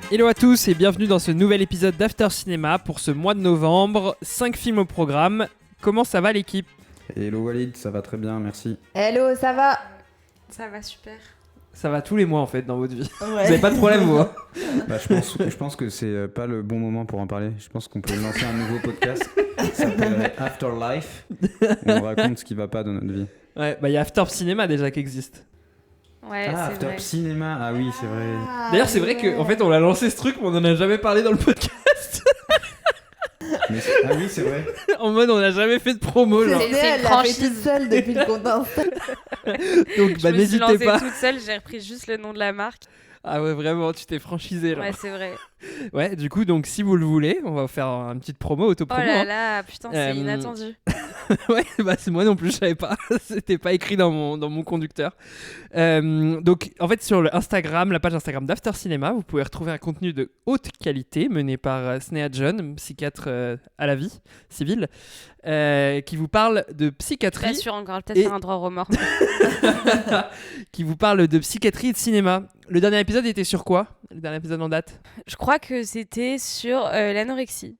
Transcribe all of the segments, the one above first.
Hello à tous et bienvenue dans ce nouvel épisode d'After Cinéma pour ce mois de novembre. 5 films au programme. Comment ça va l'équipe ? Hello Walid, ça va très bien, merci. Hello, ça va ? Ça va super. Ça va tous les mois en fait dans votre vie. Ouais. Vous avez pas de problème vous hein ? Je pense que c'est pas le bon moment pour en parler. Je pense qu'on peut lancer un nouveau podcast. Ça s'appellerait Afterlife. On raconte ce qui va pas dans notre vie. Ouais, bah il y a After Cinéma déjà qui existe. Ouais, c'est After vrai. Cinéma, ah oui, c'est vrai. D'ailleurs c'est vrai qu'en fait on a lancé ce truc mais on en a jamais parlé dans le podcast. Ah oui, c'est vrai. En mode on a jamais fait de promo genre. C'est une elle l'a fait franchise. toute seule depuis le compte Insta. Donc bah Je me suis n'hésitez lancée pas. toute seule, j'ai repris juste le nom de la marque. Ah ouais vraiment tu t'es franchisé là. Ouais, c'est vrai. Ouais du coup donc si vous le voulez on va vous faire une petite promo, Oh auto-promo. là hein. là, putain, c'est inattendu. Ouais, bah c'est moi non plus, je savais pas. C'était pas écrit dans mon conducteur. Donc, en fait, sur le Instagram, la page Instagram d'After Cinéma, vous pouvez retrouver un contenu de haute qualité mené par Snéha John, psychiatre à la vie civile, qui vous parle de Pas psychiatrie, sûr encore, peut-être Et- faire un droit au remords. qui vous parle de psychiatrie et de cinéma. Le dernier épisode était sur quoi ? Le dernier épisode en date ? Je crois que c'était sur l'anorexie.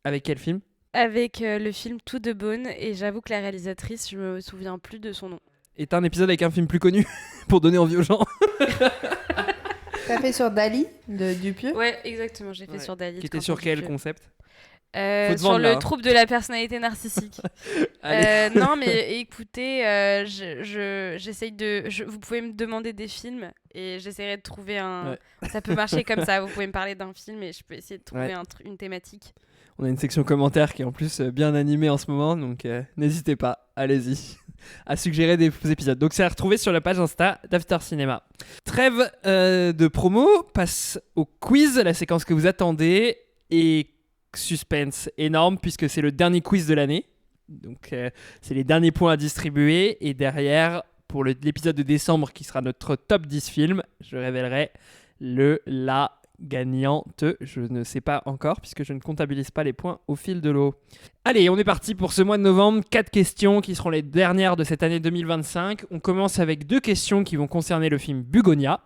Avec quel film ? Avec le film Tout de Bone, et j'avoue que la réalisatrice, je me souviens plus de son nom. Est un épisode avec un film plus connu pour donner envie aux gens. T'as fait sur Dali de Dupieux. Ouais, exactement, j'ai fait Ouais. sur Dali. Qui était sur quel concept ? Faut te Sur vendre, le là, hein. trouble de la personnalité narcissique. Allez. Non, mais écoutez, j'essaye de. Vous pouvez me demander des films et j'essaierai de trouver un. Ouais. Ça peut marcher comme ça. Vous pouvez me parler d'un film et je peux essayer de trouver Ouais. une thématique. On a une section commentaires qui est en plus bien animée en ce moment, donc n'hésitez pas, allez-y, à suggérer des épisodes. Donc c'est à retrouver sur la page Insta d'After Cinéma. Trêve de promo, passe au quiz, la séquence que vous attendez, et suspense énorme puisque c'est le dernier quiz de l'année. Donc c'est les derniers points à distribuer, et derrière, pour l'épisode de décembre qui sera notre top 10 films, je révélerai la gagnante, je ne sais pas encore puisque je ne comptabilise pas les points au fil de l'eau. Allez, on est parti pour ce mois de novembre. 4 questions qui seront les dernières de cette année 2025. On commence avec 2 questions qui vont concerner le film Bugonia.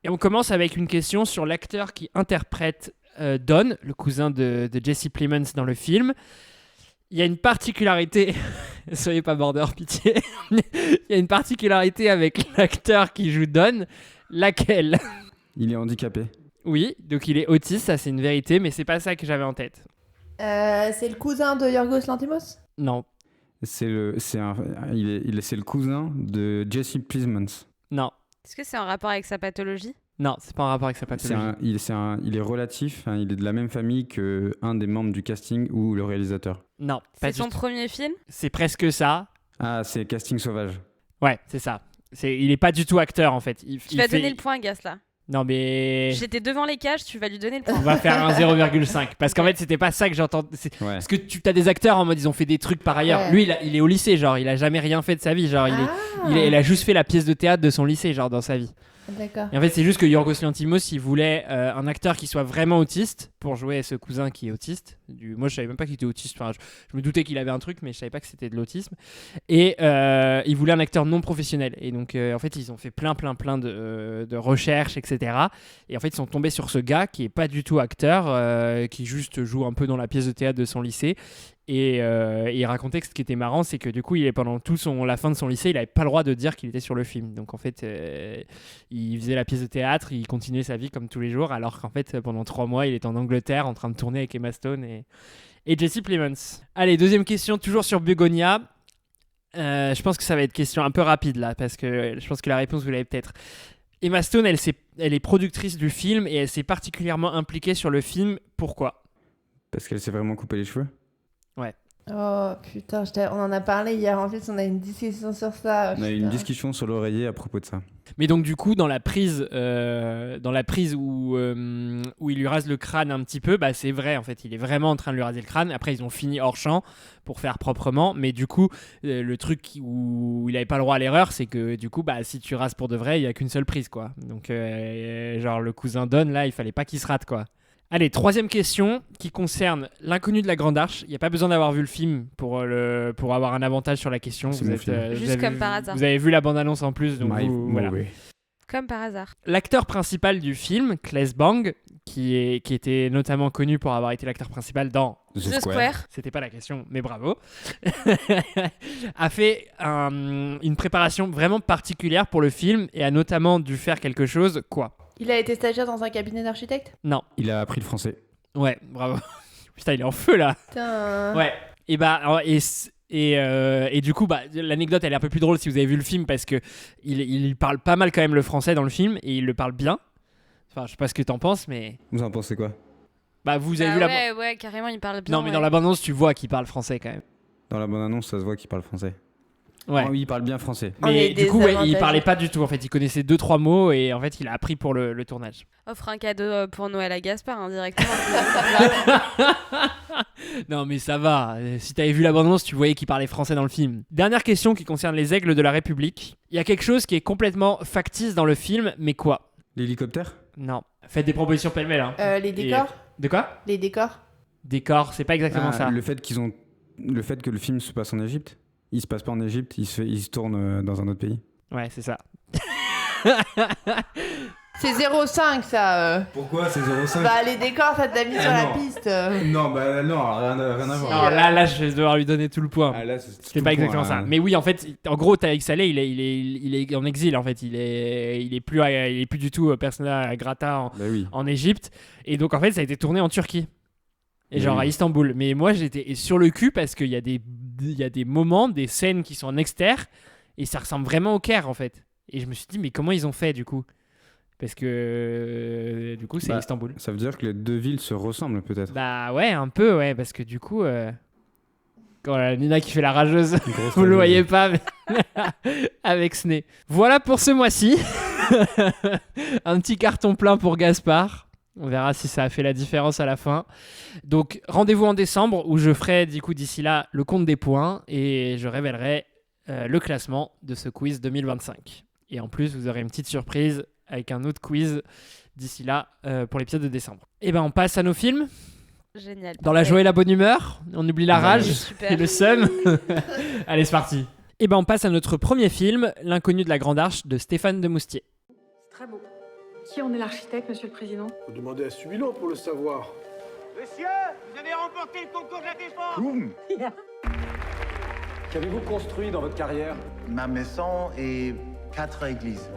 Et on commence avec une question sur l'acteur qui interprète Don, le cousin de Jesse Plemons dans le film. Il y a une particularité, soyez pas border, pitié. Il y a une particularité avec l'acteur qui joue Don. Laquelle ? Il est handicapé. Oui, donc il est autiste, ça c'est une vérité, mais c'est pas ça que j'avais en tête. C'est le cousin de Yorgos Lanthimos. Non, C'est le cousin de Jesse Plemons. non, Est-ce que c'est en rapport avec sa pathologie ? non, c'est pas en rapport avec sa pathologie. Il est relatif, hein, il est de la même famille que un des membres du casting ou le réalisateur. Non, pas C'est du son tout. premier film ? C'est presque ça. Ah, c'est Casting Sauvage. Ouais, c'est ça. Il est pas du tout acteur en fait. Tu vas donner le point à Gas là. Non mais... J'étais devant les cages, tu vas lui donner le On point. va faire un 0,5. Parce qu'en fait, c'était pas ça que j'entends. Ouais. Parce que tu as des acteurs en mode ils ont fait des trucs par ailleurs. Ouais. Lui, il est au lycée, genre, il a jamais rien fait de sa vie. Genre, il a juste fait la pièce de théâtre de son lycée, genre, dans sa vie. D'accord. Et en fait, c'est juste que Yorgos Lanthimos, il voulait un acteur qui soit vraiment autiste pour jouer ce cousin qui est autiste. Moi, je savais même pas qu'il était autiste. Enfin, je me doutais qu'il avait un truc, mais je savais pas que c'était de l'autisme. Et il voulait un acteur non professionnel. Et donc, en fait, ils ont fait plein de recherches, etc. Et en fait, ils sont tombés sur ce gars qui est pas du tout acteur, qui juste joue un peu dans la pièce de théâtre de son lycée. Et il racontait que ce qui était marrant, c'est que du coup, pendant la fin de son lycée, il n'avait pas le droit de dire qu'il était sur le film. Donc en fait, il faisait la pièce de théâtre, il continuait sa vie comme tous les jours, alors qu'en fait, pendant 3 mois, il était en Angleterre en train de tourner avec Emma Stone et Jesse Plemons. Allez, deuxième question, toujours sur Bugonia. Je pense que ça va être question un peu rapide là, parce que je pense que la réponse, vous l'avez peut-être. Emma Stone, elle est productrice du film et elle s'est particulièrement impliquée sur le film. Pourquoi ? Parce qu'elle s'est vraiment coupé les cheveux. Oh putain, on en a parlé hier. En plus, on a une discussion sur ça. On a eu une discussion sur l'oreiller à propos de ça. Mais donc du coup, dans la prise où il lui rase le crâne un petit peu, bah c'est vrai en fait, il est vraiment en train de lui raser le crâne. Après, ils ont fini hors champ pour faire proprement, mais du coup, le truc où il avait pas le droit à l'erreur, c'est que du coup, bah si tu rases pour de vrai, il y a qu'une seule prise quoi. Donc genre le cousin Don là, il fallait pas qu'il se rate quoi. Allez, troisième question qui concerne L'inconnu de la Grande Arche. Il n'y a pas besoin d'avoir vu le film pour avoir un avantage sur la question. C'est Vous mon êtes, film. vous Juste avez comme vu- par hasard. Vous avez vu la bande-annonce en plus, donc My voilà. movie. Comme par hasard. L'acteur principal du film, Claes Bang, qui était notamment connu pour avoir été l'acteur principal dans The Square. C'était pas la question, mais bravo. A fait une préparation vraiment particulière pour le film et a notamment dû faire quelque chose. Quoi? Il a été stagiaire dans un cabinet d'architecte? Non. Il a appris le français. Ouais, bravo. Putain, il est en feu là. Putain. Ouais. Et bah et du coup, l'anecdote elle est un peu plus drôle si vous avez vu le film parce que il parle pas mal quand même le français dans le film et il le parle bien. Enfin, je sais pas ce que t'en penses, mais Vous en pensez quoi? bah vous avez Ah vu la. ouais, carrément, il parle bien. Non, mais dans la bande-annonce, tu vois qu'il parle français quand même. Dans la bande-annonce, ça se voit qu'il parle français. Ouais. Oh, oui, il parle bien français. On Mais est du coup, ouais, il désavantagés. parlait pas du tout. En fait, il connaissait 2-3 mots et en fait, il a appris pour le tournage. Offre un cadeau pour Noël à Gaspard, indirectement. Non, mais ça va. Si t'avais vu la bande-annonce, tu voyais qu'il parlait français dans le film. Dernière question qui concerne les aigles de la République. Il y a quelque chose qui est complètement factice dans le film, mais quoi? L'hélicoptère? Non. Faites des propositions pêle-mêle. Hein. Les décors? De quoi? Les décors? Décor, c'est pas exactement ça. Le fait que le film se passe en Égypte. Il se passe pas en Égypte, il se tourne dans un autre pays. Ouais, c'est ça. C'est 0,5 ça. Pourquoi c'est 0,5? Bah les décors, ça t'a mis sur la non. piste. Non, non, rien à voir. Non, là, je vais devoir lui donner tout le point. Ah, là, C'était pas exactement ça. Mais oui, en fait, en gros, Tareq Saleh, il est en exil. En fait, il est plus du tout persona grata Bah oui. en Égypte. Et donc, en fait, ça a été tourné en Turquie. Et Oui. genre à Istanbul. Mais moi, j'étais sur le cul parce qu'il y a des moments, des scènes qui sont en externe et ça ressemble vraiment au Caire, en fait. Et je me suis dit, mais comment ils ont fait, du coup? Parce que, du coup, c'est Istanbul. Ça veut dire que les deux villes se ressemblent peut-être. Bah ouais, un peu, ouais. Parce que du coup... Quand Nina qui fait la rageuse, Une grosse vous le rageuse. voyez pas, mais avec ce nez. Voilà pour ce mois-ci. Un petit carton plein pour Gaspard. On verra si ça a fait la différence à la fin. Donc rendez-vous en décembre où je ferai du coup d'ici là le compte des points et je révélerai le classement de ce quiz 2025. Et en plus, vous aurez une petite surprise avec un autre quiz d'ici là pour l'épisode de décembre. Et ben on passe à nos films. Génial. Dans la joie et la bonne humeur, on oublie la rage Super. et le seum. Allez, c'est parti. Et ben on passe à notre premier film, L'inconnu de la Grande Arche de Stéphane Demoustier. C'est très beau. Qui en est l'architecte, monsieur le président? Faut demander à celui-là pour le savoir. Monsieur, vous avez remporté le concours de la défense. Qu'avez-vous construit dans votre carrière? Ma maison et 4 églises.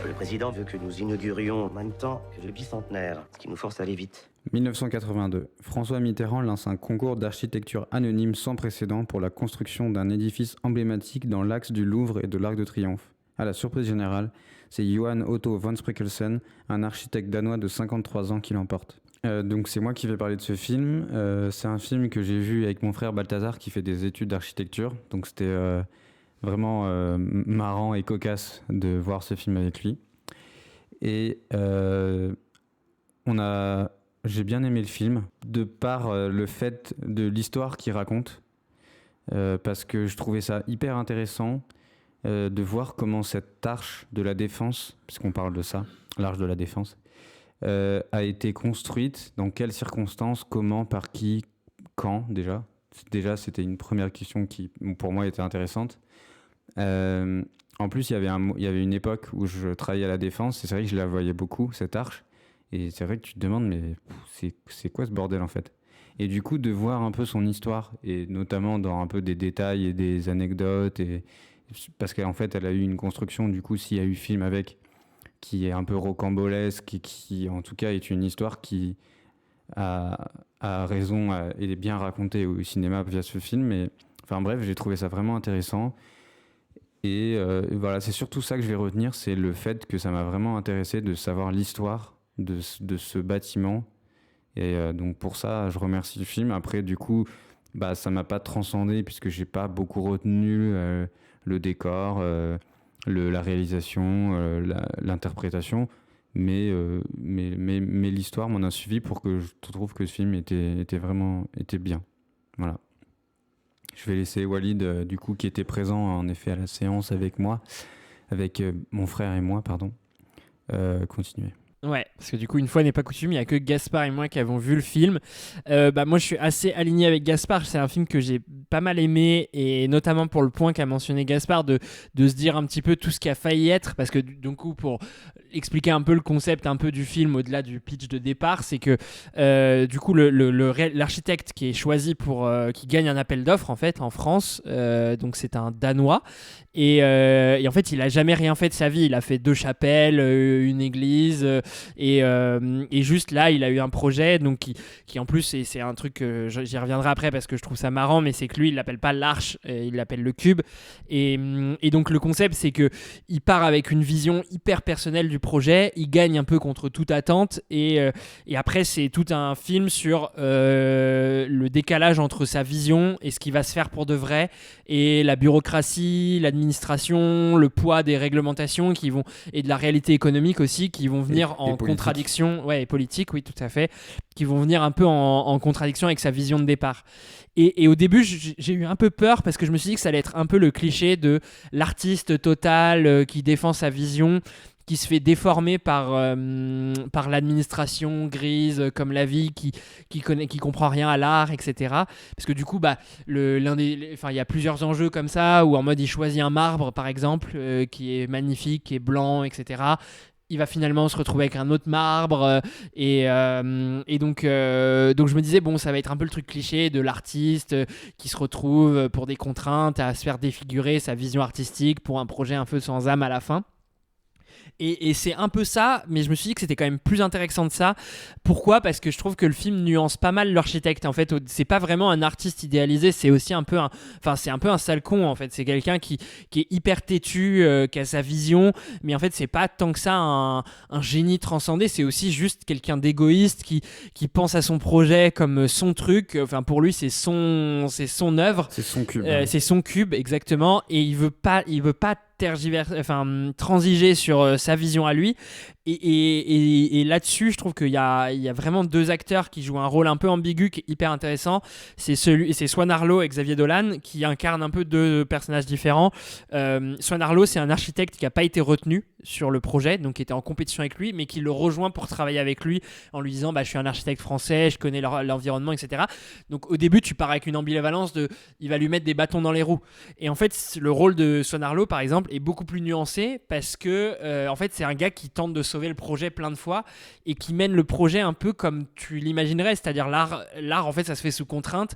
Le président veut que nous inaugurions en même temps que le bicentenaire, ce qui nous force à aller vite. 1982. François Mitterrand lance un concours d'architecture anonyme sans précédent pour la construction d'un édifice emblématique dans l'axe du Louvre et de l'Arc de Triomphe. À la surprise générale, c'est Johan Otto von Spreckelsen, un architecte danois de 53 ans qui l'emporte. Donc c'est moi qui vais parler de ce film. C'est un film que j'ai vu avec mon frère Balthazar qui fait des études d'architecture. Donc c'était vraiment marrant et cocasse de voir ce film avec lui. Et j'ai bien aimé le film de par le fait de l'histoire qu'il raconte. Parce que je trouvais ça hyper intéressant de voir comment cette arche de la Défense, puisqu'on parle de ça, l'arche de la Défense, a été construite, dans quelles circonstances, comment, par qui, quand déjà. Déjà, c'était une première question qui, pour moi, était intéressante. En plus, il y avait une époque où je travaillais à la Défense, et c'est vrai que je la voyais beaucoup, cette arche. Et c'est vrai que tu te demandes, mais c'est quoi ce bordel en fait? Et du coup, de voir un peu son histoire, et notamment dans un peu des détails et des anecdotes, parce qu'en fait, elle a eu une construction, du coup, s'il y a eu film avec, qui est un peu rocambolesque, et qui en tout cas est une histoire qui a raison et est bien racontée au cinéma via ce film. Mais, enfin bref, j'ai trouvé ça vraiment intéressant. Et voilà, c'est surtout ça que je vais retenir, c'est le fait que ça m'a vraiment intéressé de savoir l'histoire de ce bâtiment. Et donc pour ça, je remercie le film. Après, du coup, ça m'a pas transcendé puisque j'ai pas beaucoup retenu le décor, la réalisation, l'interprétation. Mais l'histoire m'en a suffi pour que je trouve que ce film était bien. Voilà. Je vais laisser Walid, du coup, qui était présent en effet à la séance avec moi, avec mon frère et moi, continuer. Ouais, parce que du coup, une fois n'est pas coutume, il n'y a que Gaspard et moi qui avons vu le film. Moi, je suis assez aligné avec Gaspard. C'est un film que j'ai pas mal aimé, et notamment pour le point qu'a mentionné Gaspard, de se dire un petit peu tout ce qui a failli être, parce que du coup, pour expliquer un peu le concept un peu du film au-delà du pitch de départ, c'est que du coup l'architecte qui est choisi pour qui gagne un appel d'offres en fait en France, donc c'est un Danois et en fait il a jamais rien fait de sa vie. Il a fait 2 chapelles, une église et juste là il a eu un projet donc qui en plus c'est un truc j'y reviendrai après parce que je trouve ça marrant, mais c'est que lui il l'appelle pas l'arche, il l'appelle le cube et donc le concept c'est que il part avec une vision hyper personnelle du projet, il gagne un peu contre toute attente et après c'est tout un film sur le décalage entre sa vision et ce qui va se faire pour de vrai et la bureaucratie, l'administration, le poids des réglementations et de la réalité économique aussi qui vont venir en contradiction, et politique, oui tout à fait, qui vont venir un peu en contradiction avec sa vision de départ. Et au début, j'ai eu un peu peur parce que je me suis dit que ça allait être un peu le cliché de l'artiste total qui défend sa vision, qui se fait déformer par l'administration grise comme la vie, qui comprend rien à l'art, etc. Parce que du coup, il y a plusieurs enjeux comme ça, où en mode il choisit un marbre, par exemple, qui est magnifique, qui est blanc, etc. Il va finalement se retrouver avec un autre marbre et donc je me disais bon ça va être un peu le truc cliché de l'artiste qui se retrouve pour des contraintes à se faire défigurer sa vision artistique pour un projet un peu sans âme à la fin. Et c'est un peu ça, mais je me suis dit que c'était quand même plus intéressant de ça. Pourquoi ? Parce que je trouve que le film nuance pas mal l'architecte. En fait, c'est pas vraiment un artiste idéalisé, c'est aussi un peu un sale con en fait. C'est quelqu'un qui est hyper têtu, qui a sa vision, mais en fait c'est pas tant que ça un génie transcendé. C'est aussi juste quelqu'un d'égoïste qui pense à son projet comme son truc. Enfin pour lui c'est son œuvre. C'est son cube. C'est son cube exactement, et il veut pas transiger sur sa vision à lui et là-dessus je trouve qu'il y a vraiment 2 acteurs qui jouent un rôle un peu ambigu qui est hyper intéressant. C'est Swan Arlo et Xavier Dolan qui incarnent un peu 2 personnages différents. Swan Arlo c'est un architecte qui n'a pas été retenu sur le projet, donc qui était en compétition avec lui, mais qui le rejoint pour travailler avec lui en lui disant je suis un architecte français, je connais l'environnement, etc. Donc au début tu pars avec une ambivalence il va lui mettre des bâtons dans les roues, et en fait le rôle de Swan Arlo par exemple est beaucoup plus nuancé parce que en fait c'est un gars qui tente de sauver le projet plein de fois et qui mène le projet un peu comme tu l'imaginerais, c'est-à-dire l'art en fait ça se fait sous contrainte,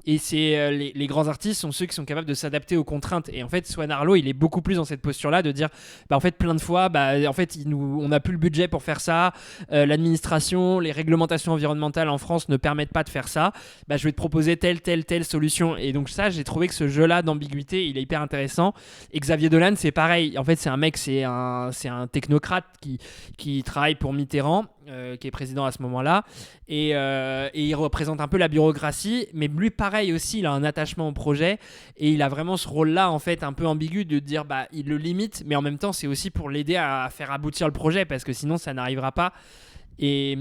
et c'est les grands artistes sont ceux qui sont capables de s'adapter aux contraintes, et en fait Swan Arlo il est beaucoup plus dans cette posture là de dire en fait plein de fois en fait on n'a plus le budget pour faire ça, l'administration, les réglementations environnementales en France ne permettent pas de faire ça, je vais te proposer telle solution. Et donc ça j'ai trouvé que ce jeu là d'ambiguïté il est hyper intéressant. Et Xavier Dolan c'est pareil, en fait c'est un mec, c'est un technocrate qui travaille pour Mitterrand, qui est président à ce moment-là, et il représente un peu la bureaucratie, mais lui pareil aussi il a un attachement au projet, et il a vraiment ce rôle-là en fait un peu ambigu de dire il le limite, mais en même temps c'est aussi pour l'aider à faire aboutir le projet parce que sinon ça n'arrivera pas. Et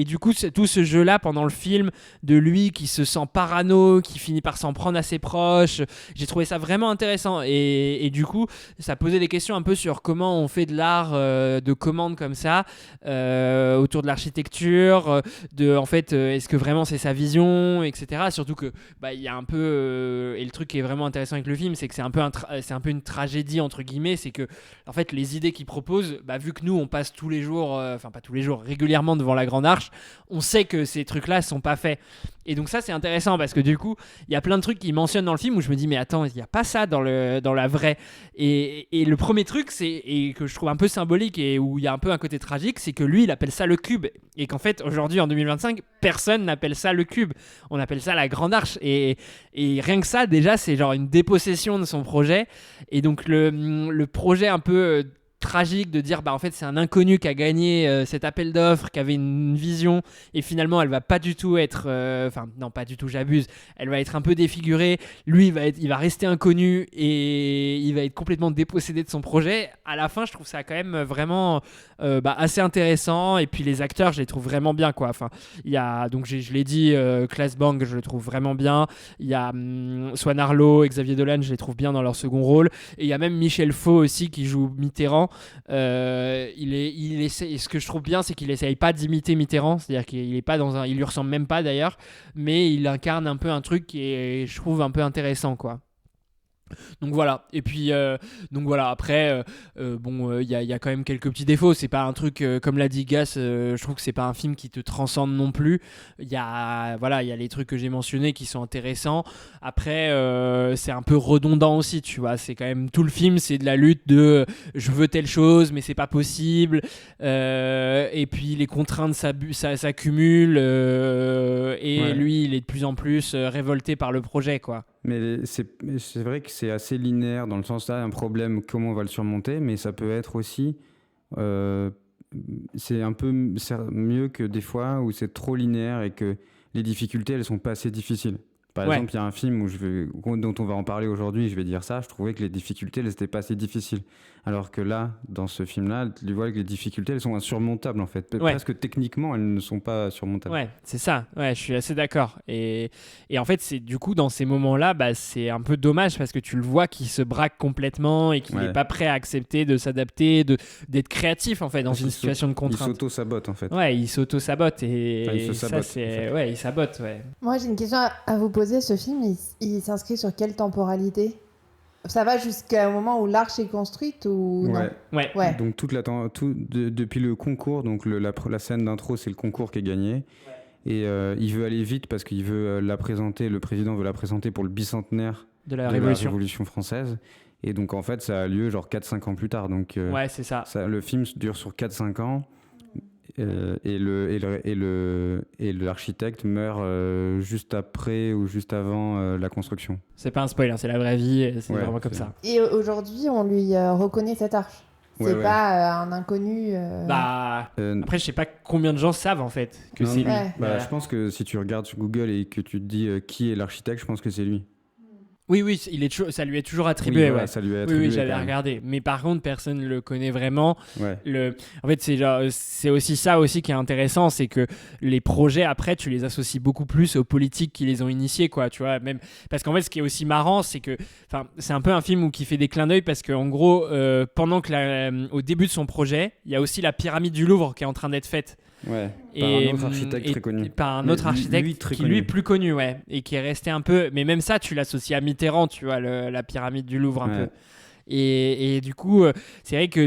du coup tout ce jeu là pendant le film de lui qui se sent parano, qui finit par s'en prendre à ses proches, j'ai trouvé ça vraiment intéressant, et du coup ça posait des questions un peu sur comment on fait de l'art de commande comme ça autour de l'architecture, en fait est-ce que vraiment c'est sa vision, etc. Surtout que il y a un peu et le truc qui est vraiment intéressant avec le film c'est que c'est un peu une tragédie entre guillemets, c'est que en fait les idées qu'il propose, vu que nous on passe tous les jours, pas tous les jours, régulièrement devant la Grande Arche, on sait que ces trucs-là sont pas faits. Et donc ça c'est intéressant parce que du coup il y a plein de trucs qu'il mentionne dans le film où je me dis mais attends, il n'y a pas ça dans la vraie. Et le premier truc et que je trouve un peu symbolique et où il y a un peu un côté tragique, c'est que lui il appelle ça le cube, et qu'en fait aujourd'hui en 2025 personne n'appelle ça le cube, on appelle ça la Grande Arche, et rien que ça déjà c'est genre une dépossession de son projet. Et donc le projet un peu tragique de dire en fait c'est un inconnu qui a gagné cet appel d'offres, qui avait une vision, et finalement elle va pas du tout être non pas du tout, j'abuse, elle va être un peu défigurée, lui il va rester inconnu et il va être complètement dépossédé de son projet. À la fin je trouve ça quand même vraiment assez intéressant, et puis les acteurs je les trouve vraiment bien quoi. Enfin il y a donc je l'ai dit, Claes Bang je le trouve vraiment bien, il y a Swan Arlo et Xavier Dolan je les trouve bien dans leur second rôle, et il y a même Michel Faux aussi qui joue Mitterrand. Il essaie, ce que je trouve bien c'est qu'il essaye pas d'imiter Mitterrand, c'est-à-dire qu'il est pas il lui ressemble même pas d'ailleurs, mais il incarne un peu un truc qui est je trouve un peu intéressant quoi. Donc voilà, et puis après, il y a quand même quelques petits défauts. C'est pas un truc, comme l'a dit Gas, je trouve que c'est pas un film qui te transcende non plus. Il y a les trucs que j'ai mentionnés qui sont intéressants. Après, c'est un peu redondant aussi, tu vois. C'est quand même tout le film, c'est de la lutte de je veux telle chose, mais c'est pas possible. Et puis les contraintes s'accumulent, et lui, il est de plus en plus révolté par le projet, quoi. Mais c'est vrai que c'est assez linéaire dans le sens là, un problème, comment on va le surmonter, mais ça peut être aussi, c'est un peu mieux que des fois où c'est trop linéaire et que les difficultés, elles sont pas assez difficiles. Par exemple, il y a un film dont on va en parler aujourd'hui, je vais dire ça, je trouvais que les difficultés, elles n'étaient pas assez difficiles. Alors que là, dans ce film-là, tu vois que les difficultés, elles sont insurmontables en fait. Presque techniquement, elles ne sont pas surmontables. Ouais, c'est ça. Ouais, je suis assez d'accord. Et en fait, c'est du coup, dans ces moments-là, c'est un peu dommage parce que tu le vois qu'il se braque complètement et qu'il n'est pas prêt à accepter de s'adapter, d'être créatif en fait dans une situation de contrainte. Il s'auto-sabote en fait. Ouais, il s'auto-sabote et il se sabote, ça, c'est... Ouais, il sabote, ouais. Moi, j'ai une question à vous poser. Ce film, il s'inscrit sur quelle temporalité ? Ça va jusqu'au moment où l'arche est construite ou non ? Ouais. Donc depuis le concours, donc la scène d'intro, c'est le concours qui est gagné. Et il veut aller vite parce qu'il veut la présenter, le président veut la présenter pour le bicentenaire de la Révolution française. Et donc en fait, ça a lieu genre 4-5 ans plus tard. Donc, ouais, c'est ça. Le film dure sur 4-5 ans. Et l'architecte meurt juste après ou juste avant la construction. C'est pas un spoil, hein, c'est la vraie vie, c'est vraiment comme ça. Et aujourd'hui, on lui reconnaît cette arche. C'est pas un inconnu. Après, je sais pas combien de gens savent en fait que c'est lui. Je pense que si tu regardes sur Google et que tu te dis qui est l'architecte, je pense que c'est lui. Oui, ça lui est toujours attribué. Ça lui est attribué. Oui, j'avais regardé. Mais par contre, personne ne le connaît vraiment. Ouais. En fait, c'est aussi ça aussi qui est intéressant, c'est que les projets après, tu les associes beaucoup plus aux politiques qui les ont initiés, quoi. Tu vois, même parce qu'en fait, ce qui est aussi marrant, c'est que, c'est un peu un film qui fait des clins d'œil parce qu'en gros, pendant au début de son projet, il y a aussi la pyramide du Louvre qui est en train d'être faite. Ouais, par un autre architecte très connu. Par un autre architecte qui lui est plus connu, ouais, et qui est resté un peu. Mais même ça, tu l'associes à Mitterrand, tu vois, la pyramide du Louvre un peu. Et du coup, c'est vrai que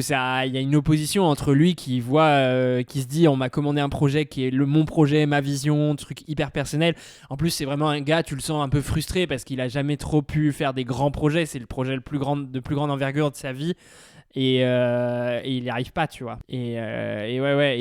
il y a une opposition entre lui qui se dit on m'a commandé un projet qui est mon projet, ma vision, truc hyper personnel. En plus, c'est vraiment un gars, tu le sens un peu frustré parce qu'il a jamais trop pu faire des grands projets. C'est le projet de plus grande envergure de sa vie. Et il n'y arrive pas, tu vois. Et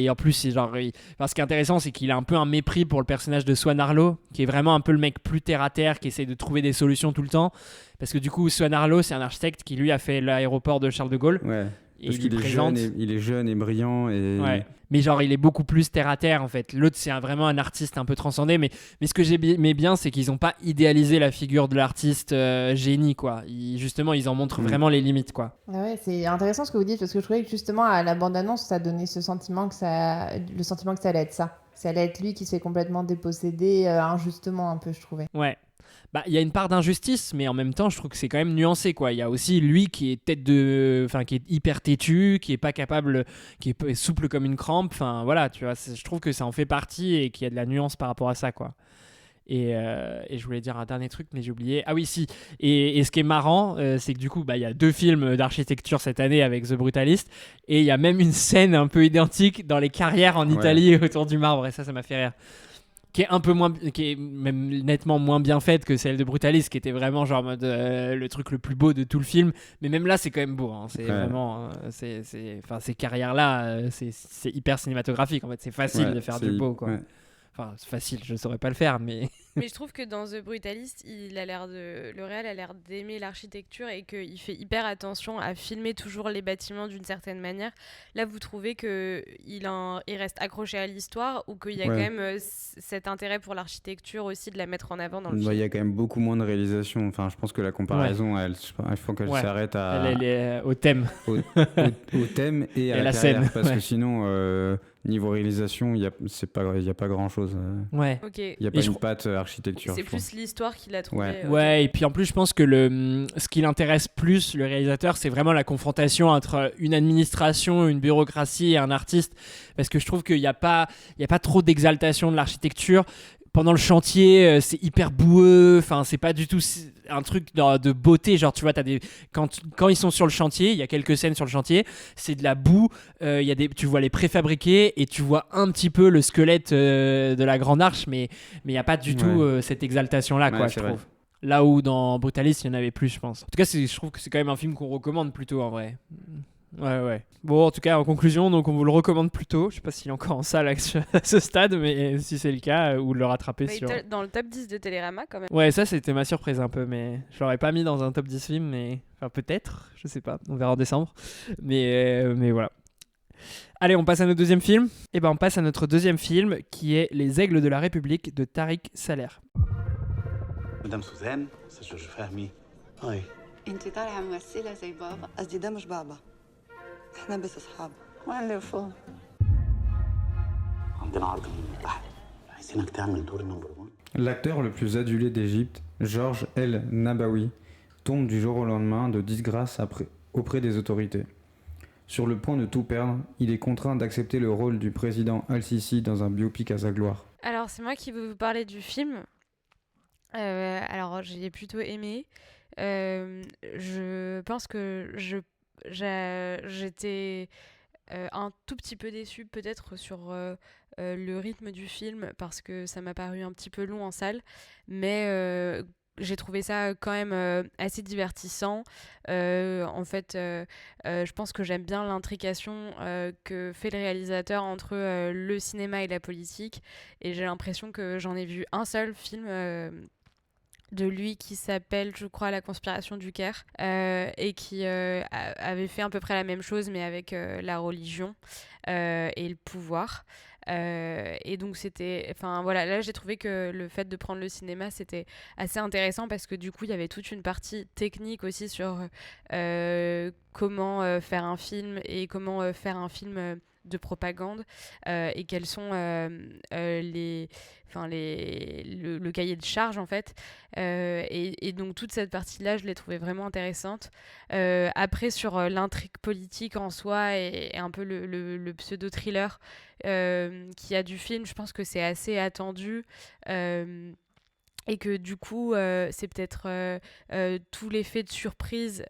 en plus, c'est genre, ce qui est intéressant, c'est qu'il a un peu un mépris pour le personnage de Swan Arlo, qui est vraiment un peu le mec plus terre à terre, qui essaie de trouver des solutions tout le temps. Parce que du coup, Swan Arlo, c'est un architecte qui lui a fait l'aéroport de Charles de Gaulle. Ouais. Et parce qu'il est jeune et brillant. Ouais. Mais genre, il est beaucoup plus terre à terre en fait. L'autre, c'est vraiment un artiste un peu transcendé. Mais ce que j'aimais bien, c'est qu'ils n'ont pas idéalisé la figure de l'artiste génie, quoi. Justement, ils en montrent vraiment les limites, quoi. Ouais, c'est intéressant ce que vous dites parce que je trouvais que justement à la bande-annonce, ça donnait le sentiment que ça allait être ça. Ça allait être lui qui se fait complètement déposséder injustement un peu, je trouvais. Ouais. Il y a une part d'injustice, mais en même temps, je trouve que c'est quand même nuancé, quoi. Il y a aussi lui qui est qui est hyper têtu, qui est pas capable, qui est souple comme une crampe. Enfin, voilà, tu vois. Je trouve que ça en fait partie et qu'il y a de la nuance par rapport à ça, quoi. Et je voulais dire un dernier truc, mais j'ai oublié. Ah oui, si. Et ce qui est marrant, c'est que du coup, il y a 2 films d'architecture cette année avec The Brutalist, et il y a même une scène un peu identique dans les carrières en Italie autour du marbre, et ça m'a fait rire. Qui est même nettement moins bien faite que celle de Brutalist, qui était vraiment genre mode le truc le plus beau de tout le film. Mais même là, c'est quand même beau. Hein. C'est vraiment, ces carrières-là, c'est hyper cinématographique. En fait, c'est facile de faire du beau, quoi. Ouais. Enfin, c'est facile, je saurais pas le faire, mais... Mais je trouve que dans The Brutalist, le réal a l'air d'aimer l'architecture et qu'il fait hyper attention à filmer toujours les bâtiments d'une certaine manière. Là, vous trouvez qu'il reste accroché à l'histoire ou qu'il y a quand même cet intérêt pour l'architecture aussi de la mettre en avant dans le film? Il y a quand même beaucoup moins de réalisation. Enfin, je pense que la comparaison, il faut qu'elle s'arrête à... Elle est au thème. Au thème et à la scène. Parce que sinon... niveau réalisation, il y a pas grand-chose. Ouais. Okay. Il y a pas une patte architecture. C'est plus l'histoire qu'il a trouvé. Ouais, et puis en plus, je pense que ce qui l'intéresse plus, le réalisateur, c'est vraiment la confrontation entre une administration, une bureaucratie et un artiste. Parce que je trouve qu'il n'y a pas trop d'exaltation de l'architecture. pendant le chantier, c'est hyper boueux. Enfin, c'est pas du tout un truc de beauté. Genre, tu vois, quand ils sont sur le chantier, il y a quelques scènes sur le chantier, c'est de la boue. Tu vois les préfabriqués et tu vois un petit peu le squelette de la Grande Arche, mais il n'y a pas du tout cette exaltation-là, quoi, je trouve. Là où dans Brutalist, il y en avait plus, je pense. En tout cas, je trouve que c'est quand même un film qu'on recommande plutôt, en vrai. Ouais. Bon, en tout cas, en conclusion, donc on vous le recommande plutôt. Je sais pas s'il est encore en salle à ce stade, mais si c'est le cas, ou le rattraper sur... Dans le top 10 de Télérama, quand même. Ouais, ça, c'était ma surprise un peu, mais je l'aurais pas mis dans un top 10 film, mais... Enfin, peut-être, je sais pas, on verra en décembre. Mais voilà. Allez, on passe à notre deuxième film. Et ben, on passe à notre deuxième film, qui est Les Aigles de la République de Tariq Saleh. مدام سوزان استاذ جورج فهمي هاي انت طالعه ممثله زي بابا قصدي ده مش بابا احنا بس اصحاب وندرفul عندنا عرض من تحت عايزينك تعمل دور نمبر 1. L'acteur le plus adulé d'Égypte, Georges El Nabawi, tombe du jour au lendemain de disgrâce auprès des autorités. Sur le point de tout perdre, il est contraint d'accepter le rôle du président Al-Sisi dans un biopic à sa gloire. Alors, c'est moi qui veux vous parler du film. Alors, j'ai plutôt aimé. Je pense que j'étais un tout petit peu déçue peut-être sur le rythme du film parce que ça m'a paru un petit peu long en salle. Mais j'ai trouvé ça quand même assez divertissant. En fait, je pense que j'aime bien l'intrication que fait le réalisateur entre le cinéma et la politique. Et j'ai l'impression que j'en ai vu un seul film de lui qui s'appelle, je crois, La conspiration du Caire, et qui avait fait à peu près la même chose, mais avec la religion et le pouvoir. Et donc c'était, enfin voilà, là j'ai trouvé que le fait de prendre le cinéma c'était assez intéressant parce que du coup il y avait toute une partie technique aussi sur comment faire un film et comment faire un film de propagande et quels sont le cahier de charge en fait et donc toute cette partie là je l'ai trouvée vraiment intéressante. Après sur l'intrigue politique en soi et un peu le pseudo thriller qu'il y a du film, je pense que c'est assez attendu et que du coup c'est peut-être tout l'effet de surprise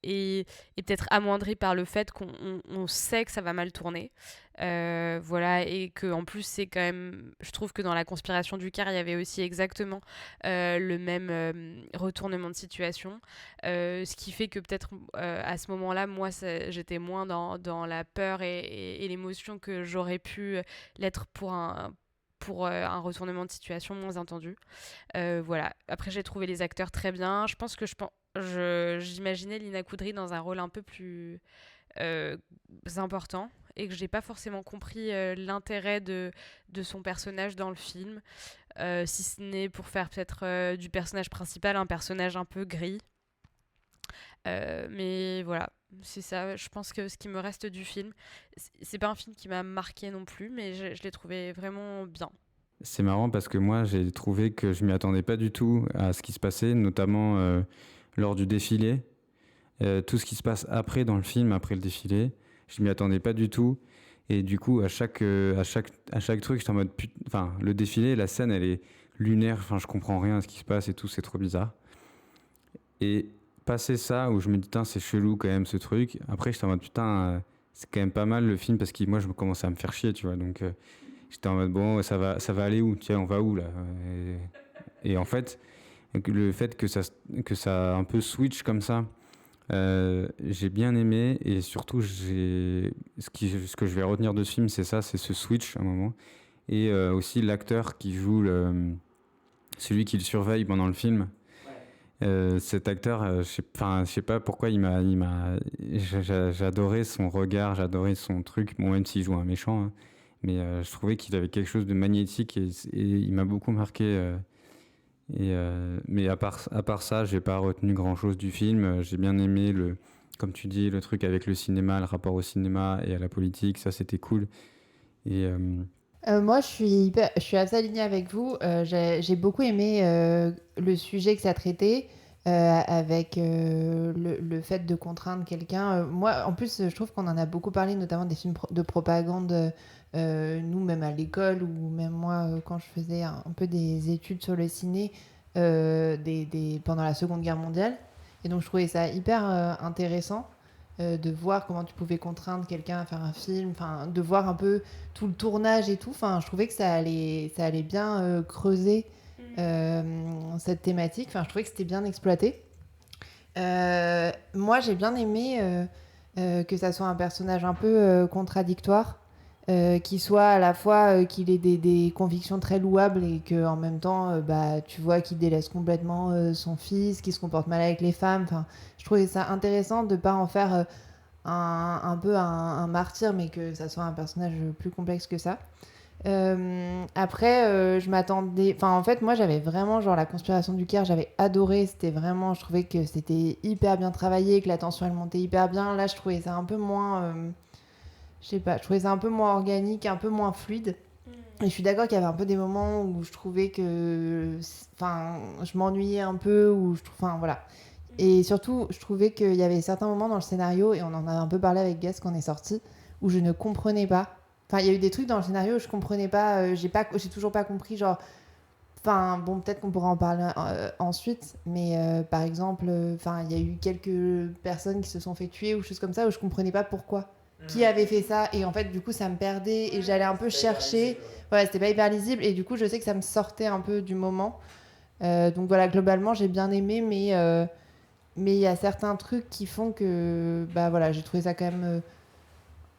et peut-être amoindri par le fait qu'on sait que ça va mal tourner. Voilà, et que en plus c'est quand même, je trouve que dans La conspiration du Caire il y avait aussi exactement le même retournement de situation, ce qui fait que peut-être à ce moment-là moi j'étais moins dans la peur et l'émotion que j'aurais pu l'être pour un retournement de situation moins attendu. Voilà. Après, j'ai trouvé les acteurs très bien. Je pense que j'imaginais Lina Koudry dans un rôle un peu plus important et que j'ai pas forcément compris l'intérêt de son personnage dans le film, si ce n'est pour faire peut-être du personnage principal un personnage un peu gris. Mais voilà, c'est ça, je pense que ce qui me reste du film, c'est pas un film qui m'a marqué non plus, mais je l'ai trouvé vraiment bien. C'est marrant parce que moi j'ai trouvé que je m'y attendais pas du tout à ce qui se passait, notamment lors du défilé. Tout ce qui se passe après dans le film, après le défilé, je m'y attendais pas du tout. Et du coup, à chaque truc, j'étais en mode... Enfin, le défilé, la scène, elle est lunaire, enfin, je comprends rien à ce qui se passe et tout, c'est trop bizarre. Et passer ça, où je me dis, putain, c'est chelou quand même ce truc. Après, j'étais en mode, putain, c'est quand même pas mal le film parce que moi, je commençais à me faire chier, tu vois. Donc, j'étais en mode, bon, ça va aller où? Tiens, on va où là? Et en fait, le fait que ça un peu switch comme ça, j'ai bien aimé et surtout ce que je vais retenir de ce film c'est ce switch à un moment et aussi l'acteur qui joue celui qui le surveille pendant le film. Cet acteur, je sais pas pourquoi j'ai adoré son regard, j'ai adoré son truc, bon, même s'il joue un méchant, hein, mais je trouvais qu'il avait quelque chose de magnétique et il m'a beaucoup marqué. Mais à part ça, j'ai pas retenu grand chose du film. J'ai bien aimé comme tu dis, le truc avec le cinéma, le rapport au cinéma et à la politique, ça c'était cool. Et moi, je suis assez alignée avec vous. J'ai beaucoup aimé le sujet que ça traitait. avec le fait de contraindre quelqu'un. Moi, en plus, je trouve qu'on en a beaucoup parlé, notamment des films de propagande, nous, même à l'école, ou même moi, quand je faisais un peu des études sur le ciné pendant la Seconde Guerre mondiale. Et donc, je trouvais ça hyper intéressant de voir comment tu pouvais contraindre quelqu'un à faire un film, de voir un peu tout le tournage et tout. Je trouvais que ça allait bien creuser cette thématique. Je trouvais que c'était bien exploité. Moi, j'ai bien aimé que ça soit un personnage un peu contradictoire, qui soit à la fois qu'il ait des convictions très louables et qu'en même temps, tu vois qu'il délaisse complètement son fils, qu'il se comporte mal avec les femmes. Je trouvais ça intéressant de ne pas en faire un peu un martyr, mais que ça soit un personnage plus complexe que ça. Après, je m'attendais... en fait, moi, j'avais vraiment, la conspiration du Caire, j'avais adoré. C'était vraiment... Je trouvais que c'était hyper bien travaillé, que la tension, elle montait hyper bien. Là, je trouvais ça un peu moins... je sais pas, je trouvais ça un peu moins organique, un peu moins fluide. Et je suis d'accord qu'il y avait un peu des moments où je trouvais que... je m'ennuyais un peu, ou je trouve... voilà. Et surtout, je trouvais qu'il y avait certains moments dans le scénario, et on en a un peu parlé avec Gas quand on est sorti, où je ne comprenais pas. Il y a eu des trucs dans le scénario où je comprenais pas, j'ai toujours pas compris, peut-être qu'on pourra en parler ensuite, mais par exemple, il y a eu quelques personnes qui se sont fait tuer ou choses comme ça, où je comprenais pas pourquoi. Qui avait fait ça, et en fait, du coup, ça me perdait, et j'allais un peu chercher. Ouais, c'était pas hyper lisible, et du coup, je sais que ça me sortait un peu du moment. Donc voilà, globalement, j'ai bien aimé, mais il y a certains trucs qui font que j'ai trouvé ça quand même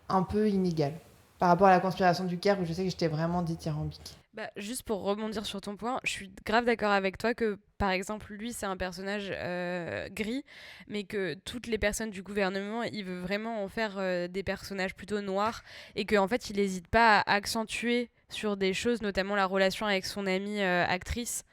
un peu inégal par rapport à la conspiration du Caire, où je sais que j'étais vraiment dithyrambique. Juste pour rebondir sur ton point, je suis grave d'accord avec toi que, par exemple, lui, c'est un personnage gris, mais que toutes les personnes du gouvernement, il veut vraiment en faire des personnages plutôt noirs, et qu'en fait, il n'hésite pas à accentuer sur des choses, notamment la relation avec son amie actrice.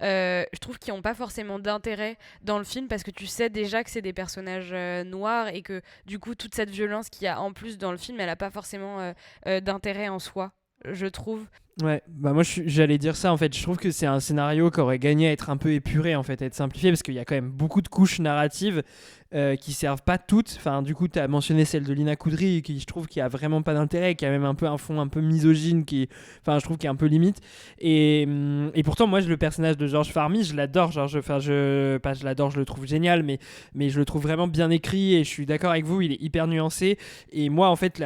Je trouve qu'ils n'ont pas forcément d'intérêt dans le film, parce que tu sais déjà que c'est des personnages noirs, et que du coup toute cette violence qu'il y a en plus dans le film, elle n'a pas forcément d'intérêt en soi, je trouve. Ouais, moi j'allais dire ça en fait. Je trouve que c'est un scénario qui aurait gagné à être un peu épuré en fait, à être simplifié, parce qu'il y a quand même beaucoup de couches narratives qui servent pas toutes. Du coup, tu as mentionné celle de Lina Koudry, qui je trouve qui a vraiment pas d'intérêt, qui a même un peu un fond un peu misogyne, je trouve qui est un peu limite. Et pourtant, moi, le personnage de Georges Farmy, je l'adore. Je l'adore, je le trouve génial, mais je le trouve vraiment bien écrit, et je suis d'accord avec vous, il est hyper nuancé. Et moi, en fait,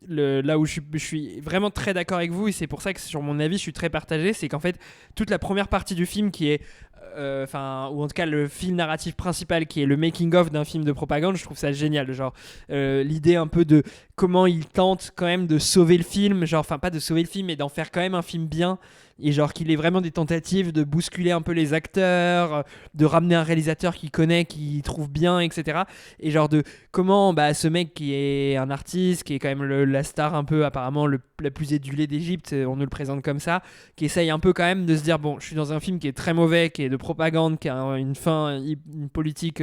là où je suis vraiment très d'accord avec vous, et c'est pour ça que sur mon avis je suis très partagé, c'est qu'en fait toute la première partie du film qui est ou en tout cas le fil narratif principal, qui est le making of d'un film de propagande, je trouve ça génial, l'idée un peu de comment il tente quand même de sauver le film, pas de sauver le film, mais d'en faire quand même un film bien, et qu'il ait vraiment des tentatives de bousculer un peu les acteurs, de ramener un réalisateur qu'il connaît, qu'il trouve bien, etc. Et de comment ce mec qui est un artiste, qui est quand même la star un peu apparemment la plus édulée d'Égypte, on nous le présente comme ça, qui essaye un peu quand même de se dire, bon, je suis dans un film qui est très mauvais, qui est de propagande, qui a une politique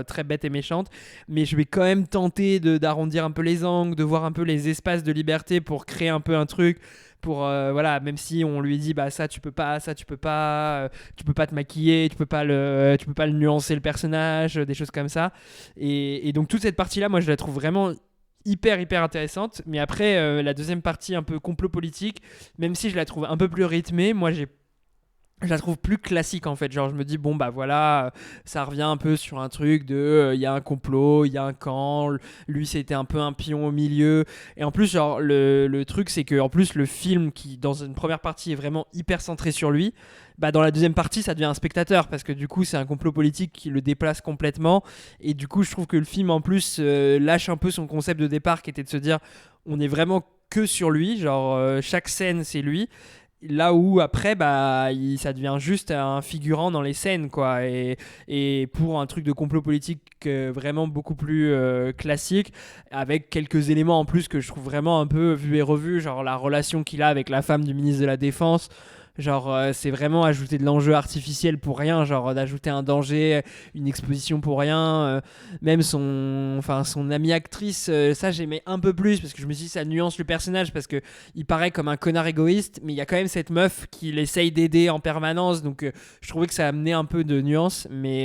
très bête et méchante, mais je vais quand même tenter d'arrondir un peu les angles, de voir un peu les espaces de liberté pour créer un peu un truc, pour même si on lui dit ça tu peux pas te maquiller, tu peux pas le nuancer le personnage, des choses comme ça, et donc toute cette partie là, moi je la trouve vraiment hyper intéressante. Mais après la deuxième partie un peu complot politique, même si je la trouve un peu plus rythmée, moi je la trouve plus classique en fait. Je me dis ça revient un peu sur un truc de il y a un complot, il y a un camp, lui c'était un peu un pion au milieu, et en plus le truc c'est que en plus le film, qui dans une première partie est vraiment hyper centré sur lui, dans la deuxième partie ça devient un spectateur, parce que du coup c'est un complot politique qui le déplace complètement, et du coup je trouve que le film en plus lâche un peu son concept de départ, qui était de se dire on est vraiment que sur lui, chaque scène c'est lui. Là où après ça devient juste un figurant dans les scènes, quoi, et pour un truc de complot politique vraiment beaucoup plus classique, avec quelques éléments en plus que je trouve vraiment un peu vu et revu, la relation qu'il a avec la femme du ministre de la Défense, Genre, c'est vraiment ajouter de l'enjeu artificiel pour rien, genre d'ajouter un danger, une exposition pour rien. Même son amie actrice, ça j'aimais un peu plus parce que je me suis dit ça nuance le personnage parce que il paraît comme un connard égoïste, mais il y a quand même cette meuf qui l'essaye d'aider en permanence, donc je trouvais que ça amenait un peu de nuance, mais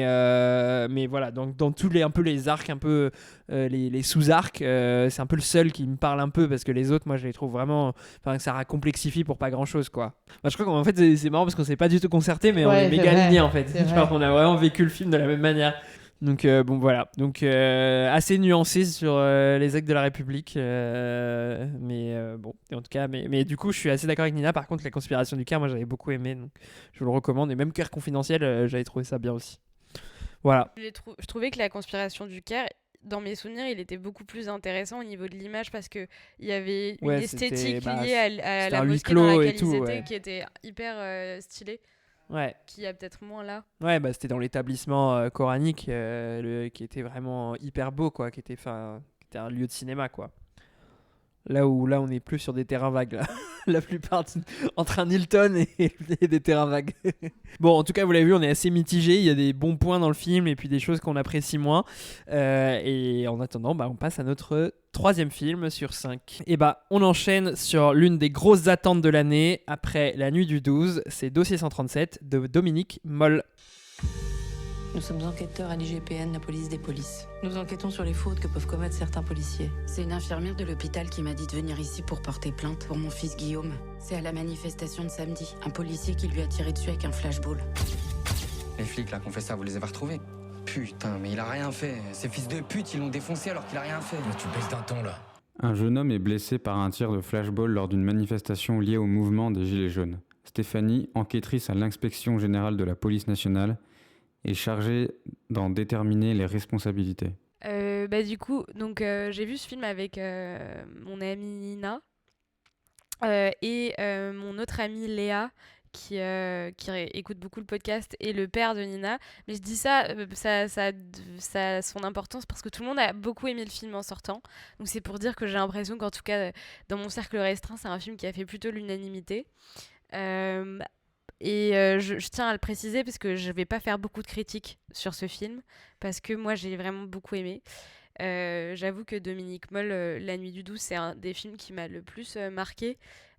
voilà, donc dans tous un peu les arcs, un peu les sous-arcs, c'est un peu le seul qui me parle un peu parce que les autres, moi je les trouve vraiment, que ça complexifie pour pas grand chose quoi. Je crois qu'en fait c'est marrant parce qu'on s'est pas du tout concerté, mais on est méga alignés en fait. Genre, on a vraiment vécu le film de la même manière. Donc bon voilà, donc assez nuancé sur les actes de la République, mais bon, et en tout cas, mais du coup je suis assez d'accord avec Nina. Par contre, la conspiration du Caire, moi j'avais beaucoup aimé, donc je vous le recommande, et même Caire confidentiel, j'avais trouvé ça bien aussi. Voilà. Je trouvais que la conspiration du Caire, dans mes souvenirs, il était beaucoup plus intéressant au niveau de l'image parce que il y avait une esthétique liée à la mosquée dans laquelle ils étaient qui était hyper stylée. Ouais. Qui y a peut-être moins là. Ouais, c'était dans l'établissement coranique qui était vraiment hyper beau, quoi, qui était un lieu de cinéma, quoi. Là on est plus sur des terrains vagues là. La plupart entre un Hilton et des terrains vagues. Bon, en tout cas, vous l'avez vu, on est assez mitigé. Il y a des bons points dans le film et puis des choses qu'on apprécie moins. Et en attendant, on passe à notre 3e film sur 5. Et on enchaîne sur l'une des grosses attentes de l'année après La Nuit du 12. C'est Dossier 137 de Dominique Moll. Nous sommes enquêteurs à l'IGPN, la police des polices. Nous enquêtons sur les fautes que peuvent commettre certains policiers. C'est une infirmière de l'hôpital qui m'a dit de venir ici pour porter plainte pour mon fils Guillaume. C'est à la manifestation de samedi. Un policier qui lui a tiré dessus avec un flashball. Les flics là qui ont fait ça, vous les avez retrouvés? Putain, mais il a rien fait. Ces fils de pute, ils l'ont défoncé alors qu'il a rien fait. Mais tu baisses d'un ton là. Un jeune homme est blessé par un tir de flashball lors d'une manifestation liée au mouvement des Gilets jaunes. Stéphanie, enquêtrice à l'inspection générale de la police nationale, est chargée d'en déterminer les responsabilités. Du coup, donc j'ai vu ce film avec mon amie Nina et mon autre amie Léa qui écoute beaucoup le podcast et le père de Nina. Mais je dis ça a son importance parce que tout le monde a beaucoup aimé le film en sortant. Donc c'est pour dire que j'ai l'impression qu'en tout cas, dans mon cercle restreint, c'est un film qui a fait plutôt l'unanimité. Je tiens à le préciser parce que je vais pas faire beaucoup de critiques sur ce film parce que moi j'ai vraiment beaucoup aimé. J'avoue que Dominique Moll, La Nuit du 12, c'est un des films qui m'a le plus marqué.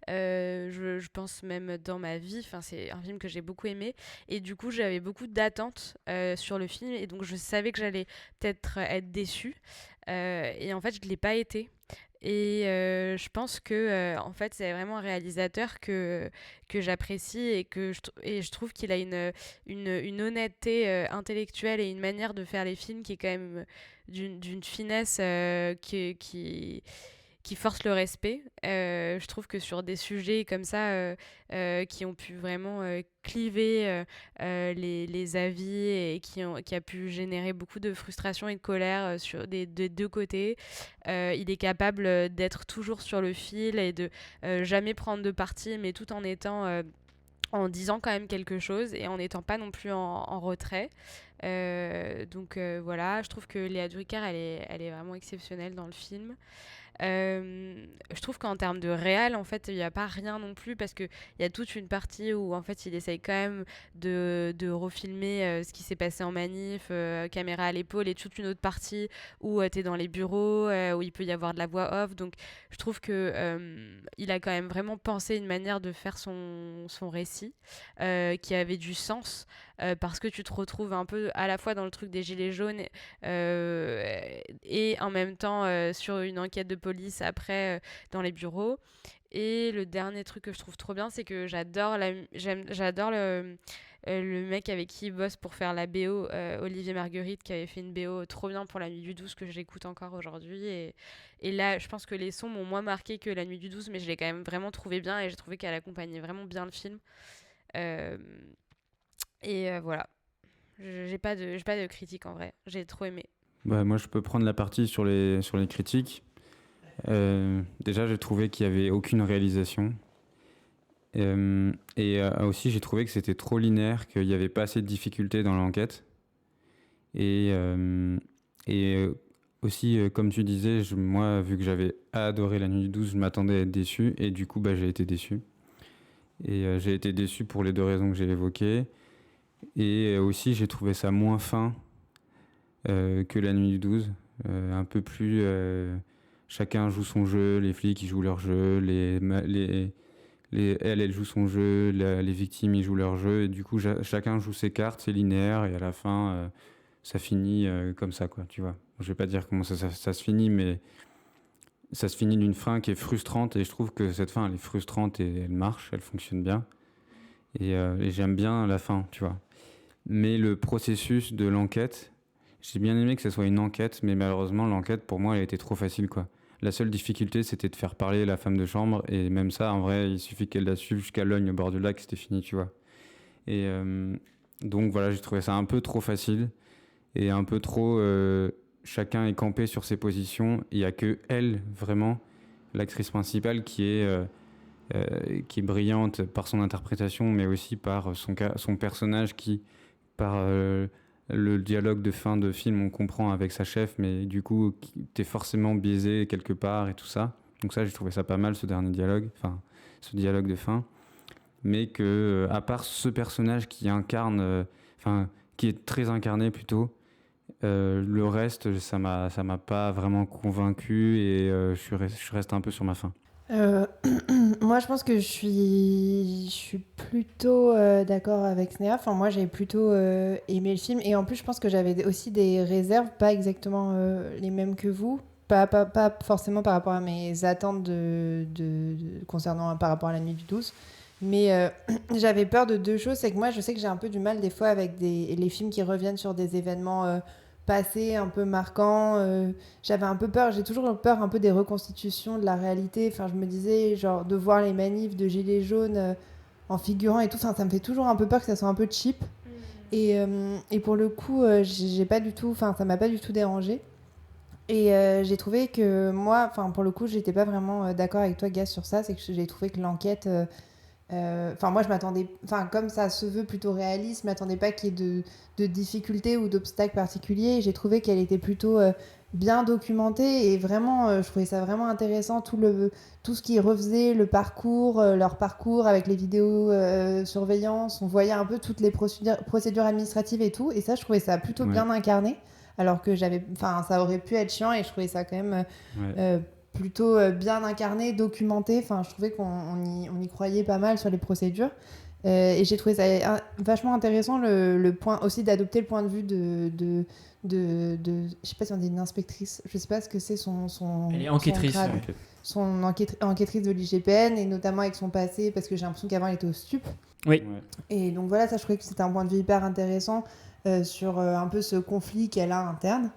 Je pense même dans ma vie, c'est un film que j'ai beaucoup aimé et du coup j'avais beaucoup d'attentes sur le film et donc je savais que j'allais peut-être être déçue et en fait je l'ai pas été. Et je pense que en fait c'est vraiment un réalisateur que j'apprécie et je trouve qu'il a une honnêteté intellectuelle et une manière de faire les films qui est quand même d'une finesse qui force le respect. Je trouve que sur des sujets comme ça qui ont pu vraiment cliver les avis et qui a pu générer beaucoup de frustration et de colère sur des deux côtés, il est capable d'être toujours sur le fil et de jamais prendre de parti, mais tout en étant en disant quand même quelque chose et en n'étant pas non plus en retrait. Donc voilà, je trouve que Léa Drucker elle est vraiment exceptionnelle dans le film. Je trouve qu'en termes de réal, en fait, il n'y a pas rien non plus parce qu'il y a toute une partie où en fait, il essaye quand même de refilmer ce qui s'est passé en manif, caméra à l'épaule, et toute une autre partie où tu es dans les bureaux, où il peut y avoir de la voix off. Donc, je trouve qu'il a quand même vraiment pensé une manière de faire son récit qui avait du sens. Parce que tu te retrouves un peu à la fois dans le truc des gilets jaunes et en même temps sur une enquête de police après dans les bureaux. Et le dernier truc que je trouve trop bien, c'est que j'adore le mec avec qui il bosse pour faire la BO, Olivier Marguerite, qui avait fait une BO trop bien pour La Nuit du 12 que j'écoute encore aujourd'hui. Et là, je pense que les sons m'ont moins marqué que La Nuit du 12, mais je l'ai quand même vraiment trouvé bien et j'ai trouvé qu'elle accompagnait vraiment bien le film. Voilà, j'ai pas de critique en vrai, j'ai trop aimé. Moi je peux prendre la partie sur les critiques. Déjà j'ai trouvé qu'il y avait aucune réalisation aussi j'ai trouvé que c'était trop linéaire, qu'il y avait pas assez de difficultés dans l'enquête et aussi comme tu disais, moi vu que j'avais adoré La Nuit du 12, je m'attendais à être déçu et du coup j'ai été déçu. Et j'ai été déçu pour les 2 raisons que j'ai évoquées. Et aussi, j'ai trouvé ça moins fin que La Nuit du 12. Un peu plus... chacun joue son jeu, les flics ils jouent leur jeu, elle joue son jeu, les victimes ils jouent leur jeu. Et du coup, chacun joue ses cartes, c'est linéaire. Et à la fin, ça finit comme ça, quoi, tu vois. Je vais pas dire comment ça se finit, mais ça se finit d'une fin qui est frustrante. Et je trouve que cette fin, elle est frustrante et elle marche, elle fonctionne bien. Et j'aime bien la fin, tu vois. Mais le processus de l'enquête, j'ai bien aimé que ce soit une enquête, mais malheureusement, l'enquête, pour moi, elle était trop facile, quoi. La seule difficulté, c'était de faire parler la femme de chambre, et même ça, en vrai, il suffit qu'elle la suive jusqu'à Logne, au bord du lac, c'était fini, tu vois. Et donc, voilà, j'ai trouvé ça un peu trop facile, et un peu trop... chacun est campé sur ses positions, il n'y a que elle, vraiment, l'actrice principale, qui est brillante par son interprétation, mais aussi par son personnage qui, par le dialogue de fin de film, on comprend avec sa chef, mais du coup, t'es forcément biaisé quelque part et tout ça. Donc ça, j'ai trouvé ça pas mal, ce dialogue de fin. Mais que, à part ce personnage qui incarne, qui est très incarné plutôt, le reste, ça m'a pas vraiment convaincu et je reste un peu sur ma faim. Moi, je pense que je suis plutôt d'accord avec Snéha. Enfin, moi, j'ai plutôt aimé le film. Et en plus, je pense que j'avais aussi des réserves, pas exactement les mêmes que vous. Pas forcément par rapport à mes attentes concernant par rapport à La Nuit du 12. Mais j'avais peur de 2 choses. C'est que moi, je sais que j'ai un peu du mal des fois avec les films qui reviennent sur des événements passé un peu marquant. J'avais un peu peur, j'ai toujours peur un peu des reconstitutions de la réalité. Enfin, je me disais, genre, de voir les manifs de Gilets jaunes en figurant et tout, ça me fait toujours un peu peur que ça soit un peu cheap. Et pour le coup, j'ai pas du tout, ça m'a pas du tout dérangé. Et j'ai trouvé que moi, pour le coup, j'étais pas vraiment d'accord avec toi, Gaz, sur ça. C'est que j'ai trouvé que l'enquête... moi je m'attendais, comme ça se veut plutôt réaliste, je m'attendais pas qu'il y ait de difficultés ou d'obstacles particuliers. J'ai trouvé qu'elle était plutôt bien documentée et vraiment je trouvais ça vraiment intéressant, tout ce qui refaisait le parcours, leur parcours avec les vidéos surveillance, on voyait un peu toutes les procédures administratives et tout, et ça je trouvais ça plutôt bien incarné, alors que ça aurait pu être chiant, et je trouvais ça quand même plutôt bien incarné, documenté. Je trouvais qu'on y croyait pas mal sur les procédures. Et j'ai trouvé ça vachement intéressant, le point aussi d'adopter le point de vue de je sais pas si on dit une inspectrice, je sais pas ce que c'est son elle est enquêtrice. Son enquêtrice de l'IGPN, et notamment avec son passé, parce que j'ai l'impression qu'avant elle était au STUP. Oui. Et donc voilà, ça je trouvais que c'était un point de vue hyper intéressant sur un peu ce conflit qu'elle a interne.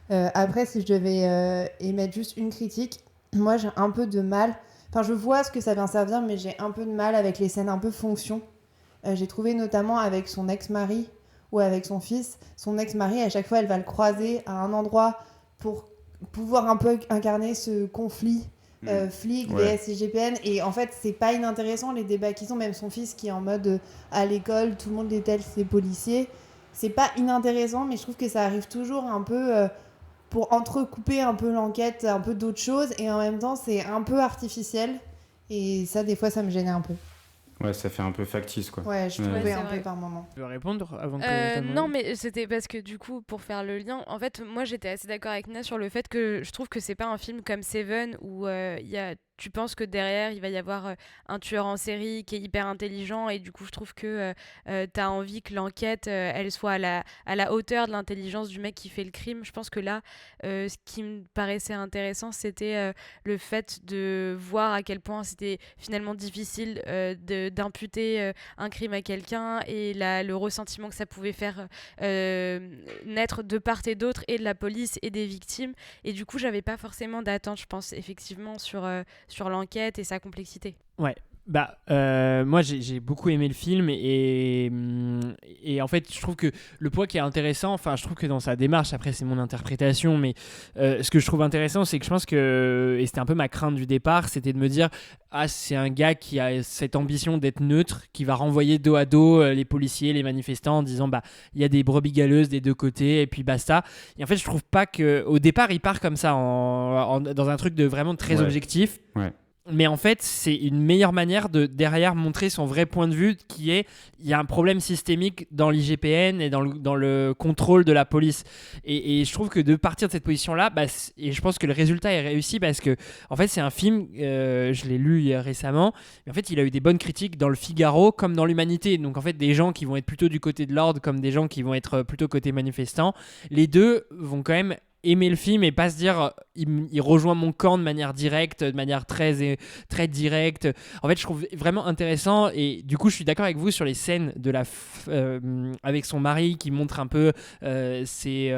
Après, si je devais émettre juste une critique, moi j'ai un peu de mal, je vois ce que ça vient servir, mais j'ai un peu de mal avec les scènes un peu fonction. J'ai trouvé notamment avec son ex-mari ou avec son fils, son ex-mari, à chaque fois elle va le croiser à un endroit pour pouvoir un peu incarner ce conflit flic, VS et GPN, et en fait c'est pas inintéressant les débats qu'ils ont, même son fils qui est en mode à l'école tout le monde déteste ses policiers, c'est pas inintéressant, mais je trouve que ça arrive toujours un peu pour entrecouper un peu l'enquête, un peu d'autres choses, et en même temps c'est un peu artificiel, et ça des fois ça me gênait un peu. Ouais, ça fait un peu factice, quoi. Ouais, je trouvais un peu par moment. Tu veux répondre avant que non, mais c'était parce que du coup, pour faire le lien, en fait, moi j'étais assez d'accord avec Nina sur le fait que je trouve que c'est pas un film comme Seven où tu penses que derrière il va y avoir un tueur en série qui est hyper intelligent, et du coup je trouve que t'as envie que l'enquête elle soit à la hauteur de l'intelligence du mec qui fait le crime. Je pense que là ce qui me paraissait intéressant, c'était le fait de voir à quel point c'était finalement difficile d'imputer un crime à quelqu'un, et le ressentiment que ça pouvait faire naître de part et d'autre, et de la police et des victimes. Et du coup j'avais pas forcément d'attente, je pense, effectivement sur l'enquête et sa complexité. Ouais. Moi j'ai beaucoup aimé le film, et en fait je trouve que le point qui est intéressant, je trouve que dans sa démarche, après c'est mon interprétation, mais ce que je trouve intéressant, c'est que je pense que, et c'était un peu ma crainte du départ, c'était de me dire c'est un gars qui a cette ambition d'être neutre, qui va renvoyer dos à dos les policiers, les manifestants, en disant il y a des brebis galeuses des deux côtés et puis basta. Et en fait je trouve pas que, au départ il part comme ça dans un truc de vraiment très objectif. Ouais. Mais en fait, c'est une meilleure manière de derrière montrer son vrai point de vue, qui est il y a un problème systémique dans l'IGPN et dans le contrôle de la police. Et je trouve que de partir de cette position-là, et je pense que le résultat est réussi parce que en fait, c'est un film, je l'ai lu récemment, mais en fait, il a eu des bonnes critiques dans le Figaro comme dans l'Humanité. Donc en fait, des gens qui vont être plutôt du côté de l'ordre comme des gens qui vont être plutôt côté manifestant, les deux vont quand même aimer le film et pas se dire il rejoint mon camp de manière directe, de manière très directe. En fait, je trouve vraiment intéressant et du coup, je suis d'accord avec vous sur les scènes de avec son mari qui montre un peu ses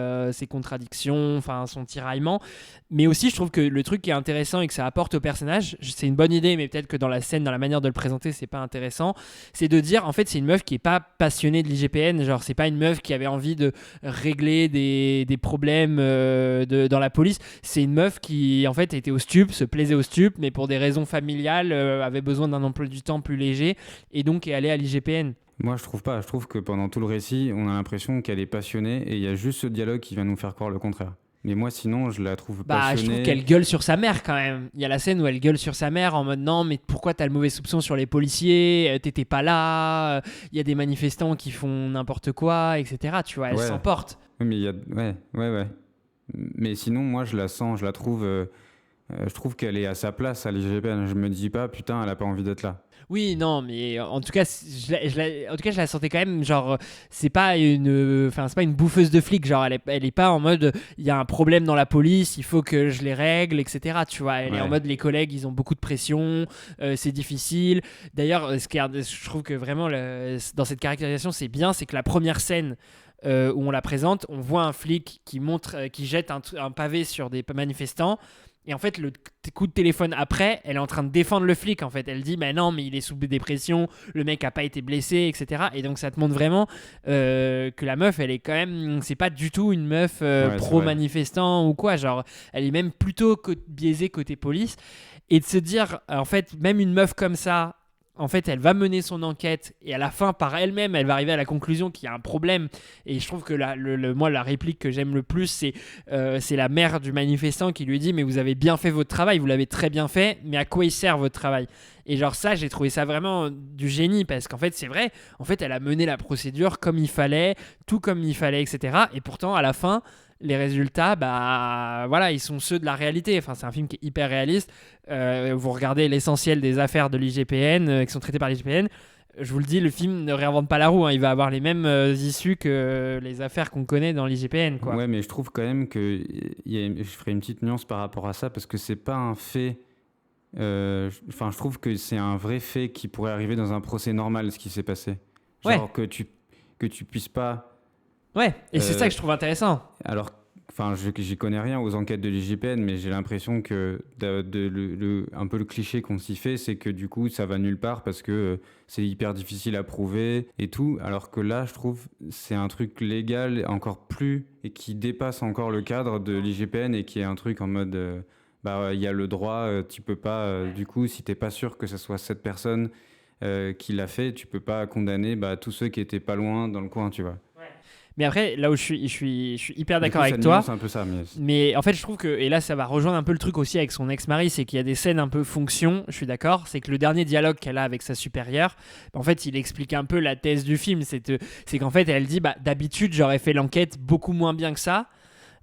contradictions, enfin son tiraillement. Mais aussi, je trouve que le truc qui est intéressant et que ça apporte au personnage, c'est une bonne idée, mais peut-être que dans la scène, dans la manière de le présenter, c'est pas intéressant. C'est de dire, en fait, c'est une meuf qui est pas passionnée de l'IGPN. Genre, c'est pas une meuf qui avait envie de régler des problèmes dans la police. C'est une meuf qui en fait était au stup, se plaisait au stup, mais pour des raisons familiales avait besoin d'un emploi du temps plus léger et donc est allée à l'IGPN. Moi, je trouve pas. Je trouve que pendant tout le récit, on a l'impression qu'elle est passionnée et il y a juste ce dialogue qui va nous faire croire le contraire. Mais moi, sinon, je la trouve passionnée. Je trouve qu'elle gueule sur sa mère quand même. Il y a la scène où elle gueule sur sa mère en mode non, mais pourquoi t'as le mauvais soupçon sur les policiers ? T'étais pas là. Il y a des manifestants qui font n'importe quoi, etc. Tu vois, elle s'emporte. Oui, mais il y a. Ouais. Mais sinon, moi, je la sens, je la trouve. Je trouve qu'elle est à sa place à l'IGPN. Je me dis pas, putain, elle a pas envie d'être là. Oui, non, mais en tout cas, je la sentais quand même, genre, c'est pas une bouffeuse de flic, genre, elle est pas en mode, il y a un problème dans la police, il faut que je les règle, etc. Tu vois, elle est en mode, les collègues, ils ont beaucoup de pression, c'est difficile. D'ailleurs, je trouve que vraiment, dans cette caractérisation, c'est bien, c'est que la première scène où on la présente, on voit un flic qui jette un pavé sur des manifestants. Et en fait, le coup de téléphone après, elle est en train de défendre le flic. En fait, elle dit mais non, mais il est sous dépression, le mec a pas été blessé, etc. Et donc ça te montre vraiment que la meuf, elle est quand même, c'est pas du tout une meuf pro-manifestant ou quoi. Genre, elle est même plutôt biaisée côté police. Et de se dire, en fait, même une meuf comme ça, en fait, elle va mener son enquête et à la fin, par elle-même, elle va arriver à la conclusion qu'il y a un problème. Et je trouve que moi, la réplique que j'aime le plus, c'est la mère du manifestant qui lui dit « Mais vous avez bien fait votre travail, vous l'avez très bien fait, mais à quoi il sert votre travail ?» Et genre ça, j'ai trouvé ça vraiment du génie parce qu'en fait, c'est vrai, en fait, elle a mené la procédure comme il fallait, tout comme il fallait, etc. Et pourtant, à la fin, les résultats, ils sont ceux de la réalité. Enfin, c'est un film qui est hyper réaliste. Vous regardez l'essentiel des affaires de l'IGPN qui sont traitées par l'IGPN. Je vous le dis, le film ne réinvente pas la roue. Hein. Il va avoir les mêmes issues que les affaires qu'on connaît dans l'IGPN, quoi. Ouais, mais je trouve quand même que je ferai une petite nuance par rapport à ça parce que c'est pas un fait. Je trouve que c'est un vrai fait qui pourrait arriver dans un procès normal, ce qui s'est passé. Genre que tu puisses pas. Ouais, et c'est ça que je trouve intéressant. Alors, j'y connais rien aux enquêtes de l'IGPN, mais j'ai l'impression que un peu le cliché qu'on s'y fait, c'est que du coup, ça va nulle part parce que c'est hyper difficile à prouver et tout. Alors que là, je trouve, c'est un truc légal encore plus et qui dépasse encore le cadre de l'IGPN et qui est un truc en mode, il y a le droit, tu peux pas, du coup, si t'es pas sûr que ce soit cette personne qui l'a fait, tu peux pas condamner tous ceux qui étaient pas loin dans le coin, tu vois. Mais après, là où je suis hyper d'accord avec toi. Un peu ça, mais en fait, je trouve que, et là, ça va rejoindre un peu le truc aussi avec son ex-mari, c'est qu'il y a des scènes un peu fonction, je suis d'accord. C'est que le dernier dialogue qu'elle a avec sa supérieure, en fait, il explique un peu la thèse du film. C'est qu'en fait, elle dit d'habitude, j'aurais fait l'enquête beaucoup moins bien que ça.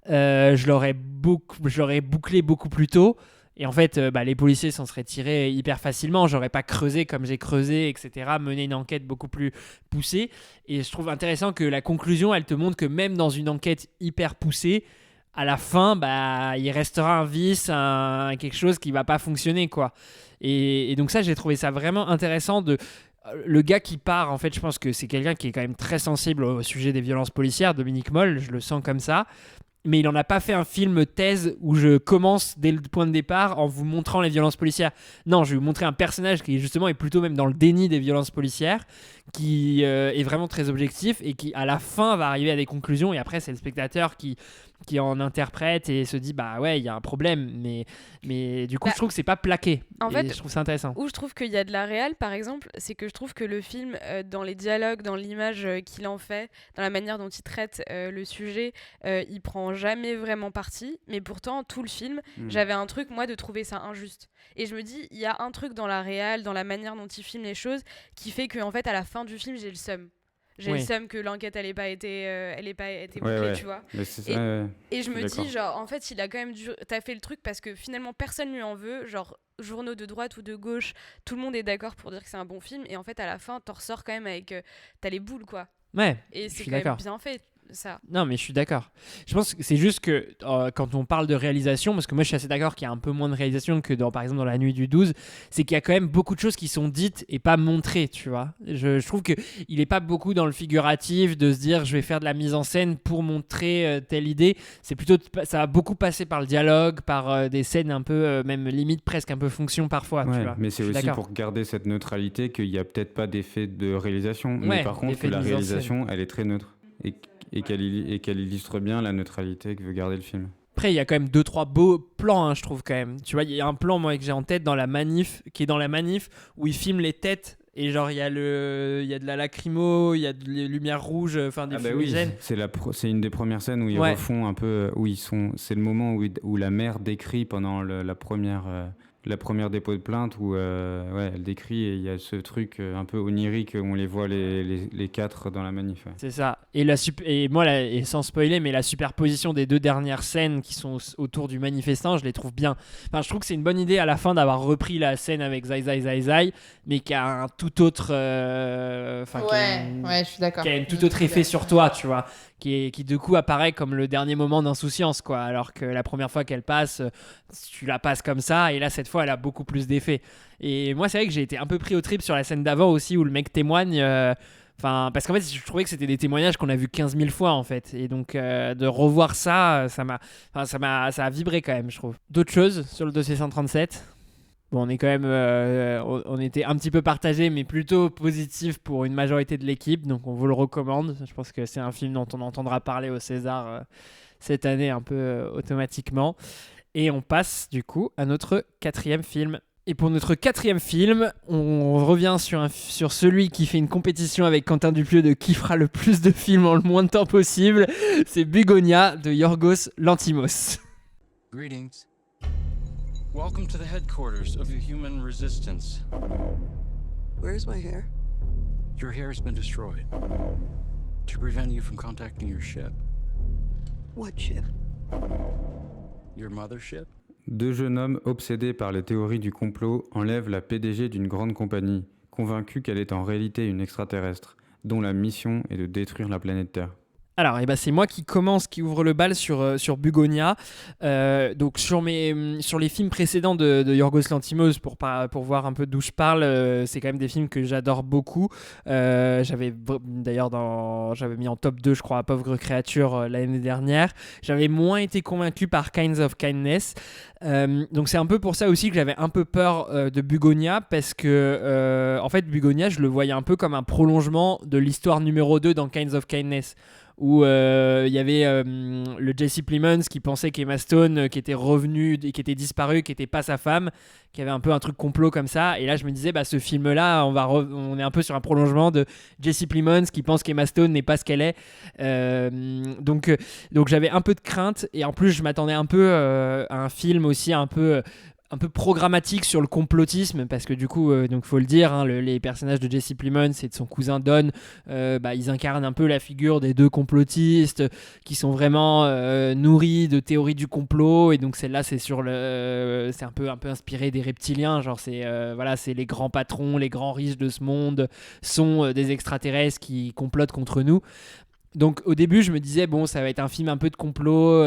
Je l'aurais bouclé beaucoup plus tôt. Et en fait, les policiers s'en seraient tirés hyper facilement. J'aurais pas creusé comme j'ai creusé, etc. Mené une enquête beaucoup plus poussée. Et je trouve intéressant que la conclusion, elle te montre que même dans une enquête hyper poussée, à la fin, il restera un vice, quelque chose qui va pas fonctionner, quoi. Et donc ça, j'ai trouvé ça vraiment intéressant le gars qui part, en fait, je pense que c'est quelqu'un qui est quand même très sensible au sujet des violences policières, Dominique Moll, je le sens comme ça. Mais il n'en a pas fait un film thèse où je commence dès le point de départ en vous montrant les violences policières. Non, je vais vous montrer un personnage qui justement est plutôt même dans le déni des violences policières, qui est vraiment très objectif et qui à la fin va arriver à des conclusions et après c'est le spectateur qui qui en interprète et se dit bah ouais, il y a un problème, mais du coup je trouve que c'est pas plaqué. En et fait, je trouve ça intéressant. Où je trouve qu'il y a de la réal, par exemple, c'est que je trouve que le film, dans les dialogues, dans l'image qu'il en fait, dans la manière dont il traite le sujet, il prend jamais vraiment parti. Mais pourtant, tout le film, j'avais un truc, moi, de trouver ça injuste. Et je me dis, il y a un truc dans la réal, dans la manière dont il filme les choses, qui fait qu'en fait, à la fin du film, j'ai le seum. J'ai le seum que l'enquête elle ait pas été bouclée, tu vois. Et je me dis genre en fait il a quand même t'as fait le truc parce que finalement personne lui en veut, genre journaux de droite ou de gauche, tout le monde est d'accord pour dire que c'est un bon film et en fait à la fin t'en ressors quand même avec t'as les boules quoi. Ouais. Et c'est quand même bien fait. Ça. Non mais je suis d'accord. Je pense que c'est juste que quand on parle de réalisation, parce que moi je suis assez d'accord qu'il y a un peu moins de réalisation que par exemple dans La Nuit du 12, c'est qu'il y a quand même beaucoup de choses qui sont dites et pas montrées, tu vois. Je trouve qu'il n'est pas beaucoup dans le figuratif de se dire je vais faire de la mise en scène pour montrer telle idée. C'est plutôt, ça va beaucoup passer par le dialogue, par des scènes un peu, même limite presque un peu fonction parfois. Tu vois. Mais c'est aussi pour garder cette neutralité qu'il n'y a peut-être pas d'effet de réalisation, mais par contre que la réalisation elle est très neutre. Et qu'elle illustre bien la neutralité que veut garder le film. Après, il y a quand même 2-3 beaux plans, hein, je trouve quand même. Tu vois, il y a un plan moi que j'ai en tête dans la manif, qui est dans la manif où il filme les têtes et genre il y a de la lacrymo, il y a des lumières rouges, enfin des fumigènes. Oui, c'est une des premières scènes où ils refont un peu, c'est le moment où la mère décrit pendant la première dépôt de plainte où elle décrit et il y a ce truc un peu onirique où on les voit les quatre dans la manif. Ouais. C'est ça. Et sans spoiler, mais la superposition des deux dernières scènes qui sont autour du manifestant, je les trouve bien. Enfin, je trouve que c'est une bonne idée à la fin d'avoir repris la scène avec Zai, mais qui a un tout autre... je suis d'accord. Qui a un tout autre effet sur toi, tu vois. Qui du coup apparaît comme le dernier moment d'insouciance, quoi. Alors que la première fois qu'elle passe, tu la passes comme ça, et là cette fois elle a beaucoup plus d'effet. Et moi c'est vrai que j'ai été un peu pris au trip sur la scène d'avant aussi où le mec témoigne. Parce qu'en fait je trouvais que c'était des témoignages qu'on a vus 15 000 fois en fait. Et donc de revoir ça, ça a vibré quand même, je trouve. D'autres choses sur le dossier 137 ? Bon, on est quand même, on était un petit peu partagé, mais plutôt positif pour une majorité de l'équipe, donc on vous le recommande. Je pense que c'est un film dont on entendra parler au César cette année un peu automatiquement. Et on passe du coup à notre 4e film. Et pour notre 4e film, on revient sur celui qui fait une compétition avec Quentin Dupieux de qui fera le plus de films en le moins de temps possible. C'est Bugonia de Yorgos Lanthimos. Greetings. Welcome to the headquarters of the human resistance. Where's my hair? Your hair has been destroyed to prevent you from contacting your ship. What ship? Your mothership? 2 jeunes hommes obsédés par les théories du complot enlèvent la PDG d'une grande compagnie, convaincus qu'elle est en réalité une extraterrestre, dont la mission est de détruire la planète Terre. Alors, c'est moi qui ouvre le bal sur Bugonia. Donc sur les films précédents de Yorgos Lanthimos, pour voir un peu d'où je parle, c'est quand même des films que j'adore beaucoup. J'avais mis en top 2, je crois, Pauvre créature l'année dernière. J'avais moins été convaincu par Kinds of Kindness. Donc c'est un peu pour ça aussi que j'avais un peu peur de Bugonia, parce que en fait Bugonia, je le voyais un peu comme un prolongement de l'histoire numéro 2 dans Kinds of Kindness, où il y avait le Jesse Plemons qui pensait qu'Emma Stone, qui était revenue et qui était disparue, qui n'était pas sa femme, qui avait un peu un truc complot comme ça. Et là je me disais, ce film-là, on est un peu sur un prolongement de Jesse Plemons qui pense qu'Emma Stone n'est pas ce qu'elle est. Donc j'avais un peu de crainte, et en plus je m'attendais un peu à un film aussi un peu programmatique sur le complotisme, parce que du coup, donc faut le dire, les personnages de Jesse Plemons et de son cousin Don, ils incarnent un peu la figure des deux complotistes qui sont vraiment nourris de théories du complot, et donc celle-là c'est c'est un peu inspiré des reptiliens, genre c'est les grands patrons, les grands riches de ce monde sont des extraterrestres qui complotent contre nous. Donc au début je me disais ça va être un film un peu de complot,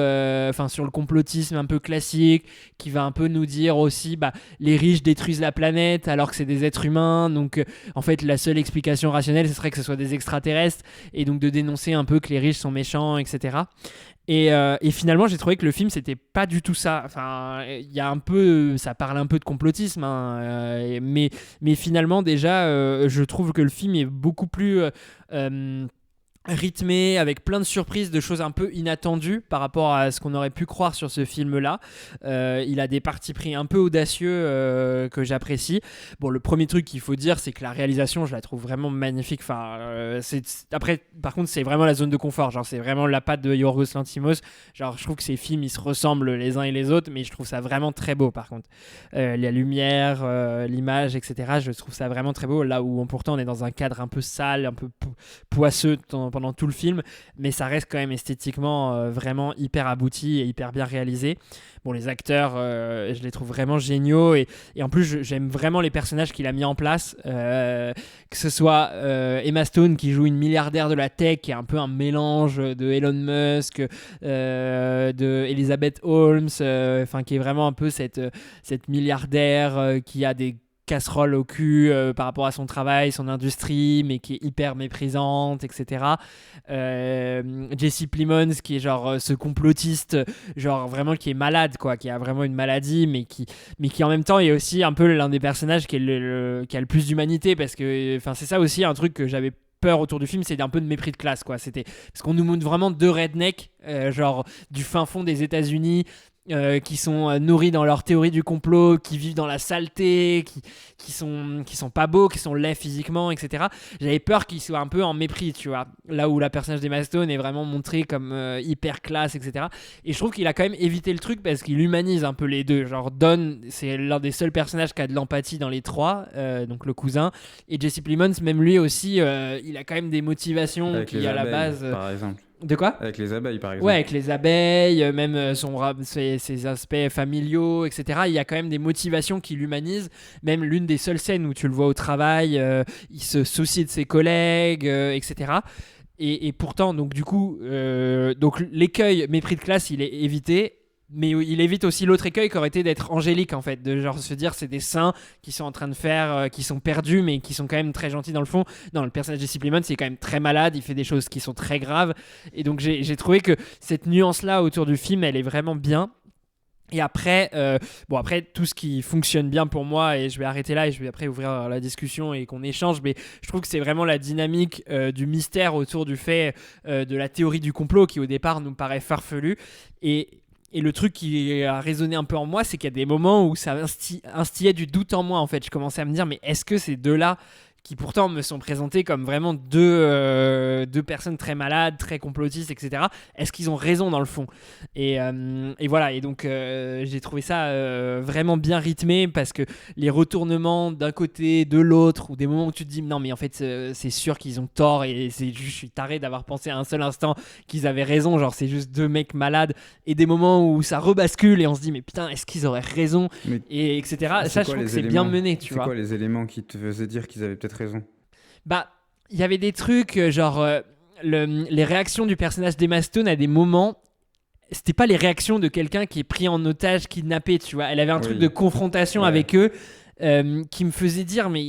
sur le complotisme un peu classique, qui va un peu nous dire aussi les riches détruisent la planète alors que c'est des êtres humains, donc en fait la seule explication rationnelle ce serait que ce soit des extraterrestres, et donc de dénoncer un peu que les riches sont méchants, etc. Et finalement j'ai trouvé que le film c'était pas du tout ça. Enfin, il y a un peu, ça parle un peu de complotisme, mais finalement déjà je trouve que le film est beaucoup plus rythmé, avec plein de surprises, de choses un peu inattendues par rapport à ce qu'on aurait pu croire sur ce film-là. Il a des partis pris un peu audacieux que j'apprécie. Bon, le premier truc qu'il faut dire, c'est que la réalisation, je la trouve vraiment magnifique. Enfin, après, par contre, c'est vraiment la zone de confort. Genre, c'est vraiment la patte de Yorgos Lanthimos. Genre, je trouve que ces films, ils se ressemblent les uns et les autres, mais je trouve ça vraiment très beau, par contre. La lumière, l'image, etc., je trouve ça vraiment très beau. Là où, pourtant, on est dans un cadre un peu sale, un peu poisseux pendant tout le film, mais ça reste quand même esthétiquement vraiment hyper abouti et hyper bien réalisé. Bon, les acteurs, je les trouve vraiment géniaux et en plus, j'aime vraiment les personnages qu'il a mis en place, que ce soit Emma Stone qui joue une milliardaire de la tech, qui est un peu un mélange de Elon Musk, de Elizabeth Holmes, qui est vraiment un peu cette milliardaire qui a des casserole au cul par rapport à son travail, son industrie, mais qui est hyper méprisante, etc. Jesse Plemons, qui est genre ce complotiste, genre vraiment qui est malade, quoi, qui a vraiment une maladie, mais qui en même temps est aussi un peu l'un des personnages qui a le plus d'humanité, parce que c'est ça aussi un truc que j'avais peur autour du film, c'est un peu de mépris de classe, quoi. C'était parce qu'on nous montre vraiment deux rednecks, genre du fin fond des États-Unis, qui sont nourris dans leur théorie du complot, qui vivent dans la saleté, qui sont pas beaux, qui sont laids physiquement, etc. J'avais peur qu'ils soient un peu en mépris, tu vois, là où la personnage d'Emma Stone est vraiment montrée comme hyper classe, etc. Et je trouve qu'il a quand même évité le truc parce qu'il humanise un peu les deux. Genre Don, c'est l'un des seuls personnages qui a de l'empathie dans les trois, donc le cousin, et Jesse Plemons, même lui aussi, il a quand même des motivations avec qui à la base, par exemple. De quoi ? Avec les abeilles, par exemple. Ouais, avec les abeilles, même ses aspects familiaux, etc. Il y a quand même des motivations qui l'humanisent. Même l'une des seules scènes où tu le vois au travail, il se soucie de ses collègues, etc. Et pourtant, donc du coup, donc l'écueil mépris de classe, il est évité. Mais il évite aussi l'autre écueil qui aurait été d'être angélique, en fait, de genre se dire c'est des saints qui sont en train de faire, qui sont perdus mais qui sont quand même très gentils dans le fond. Non, le personnage de Jesse Plemons, c'est quand même très malade, il fait des choses qui sont très graves, et donc j'ai trouvé que cette nuance là autour du film, elle est vraiment bien. Et après, après tout ce qui fonctionne bien pour moi, et je vais arrêter là et je vais après ouvrir la discussion et qu'on échange, mais je trouve que c'est vraiment la dynamique du mystère autour du fait de la théorie du complot qui au départ nous paraît farfelu, et le truc qui a résonné un peu en moi, c'est qu'il y a des moments où ça instillait du doute en moi, en fait. Je commençais à me dire, mais est-ce que ces deux-là, qui pourtant me sont présentés comme vraiment deux personnes très malades, très complotistes, etc., est-ce qu'ils ont raison dans le fond ? Et voilà, et donc j'ai trouvé ça vraiment bien rythmé, parce que les retournements d'un côté, de l'autre, ou des moments où tu te dis non mais en fait c'est sûr qu'ils ont tort, et c'est juste, je suis taré d'avoir pensé à un seul instant qu'ils avaient raison, genre c'est juste deux mecs malades, et des moments où ça rebascule et on se dit mais putain, est-ce qu'ils auraient raison, et etc. Ça, je trouve que c'est bien mené, tu vois. C'est quoi les éléments qui te faisaient dire qu'ils avaient peut-être raison ? Bah, il y avait des trucs genre les réactions du personnage d'Emma Stone à des moments, c'était pas les réactions de quelqu'un qui est pris en otage, kidnappé, tu vois. Elle avait un truc de confrontation avec eux qui me faisait dire mais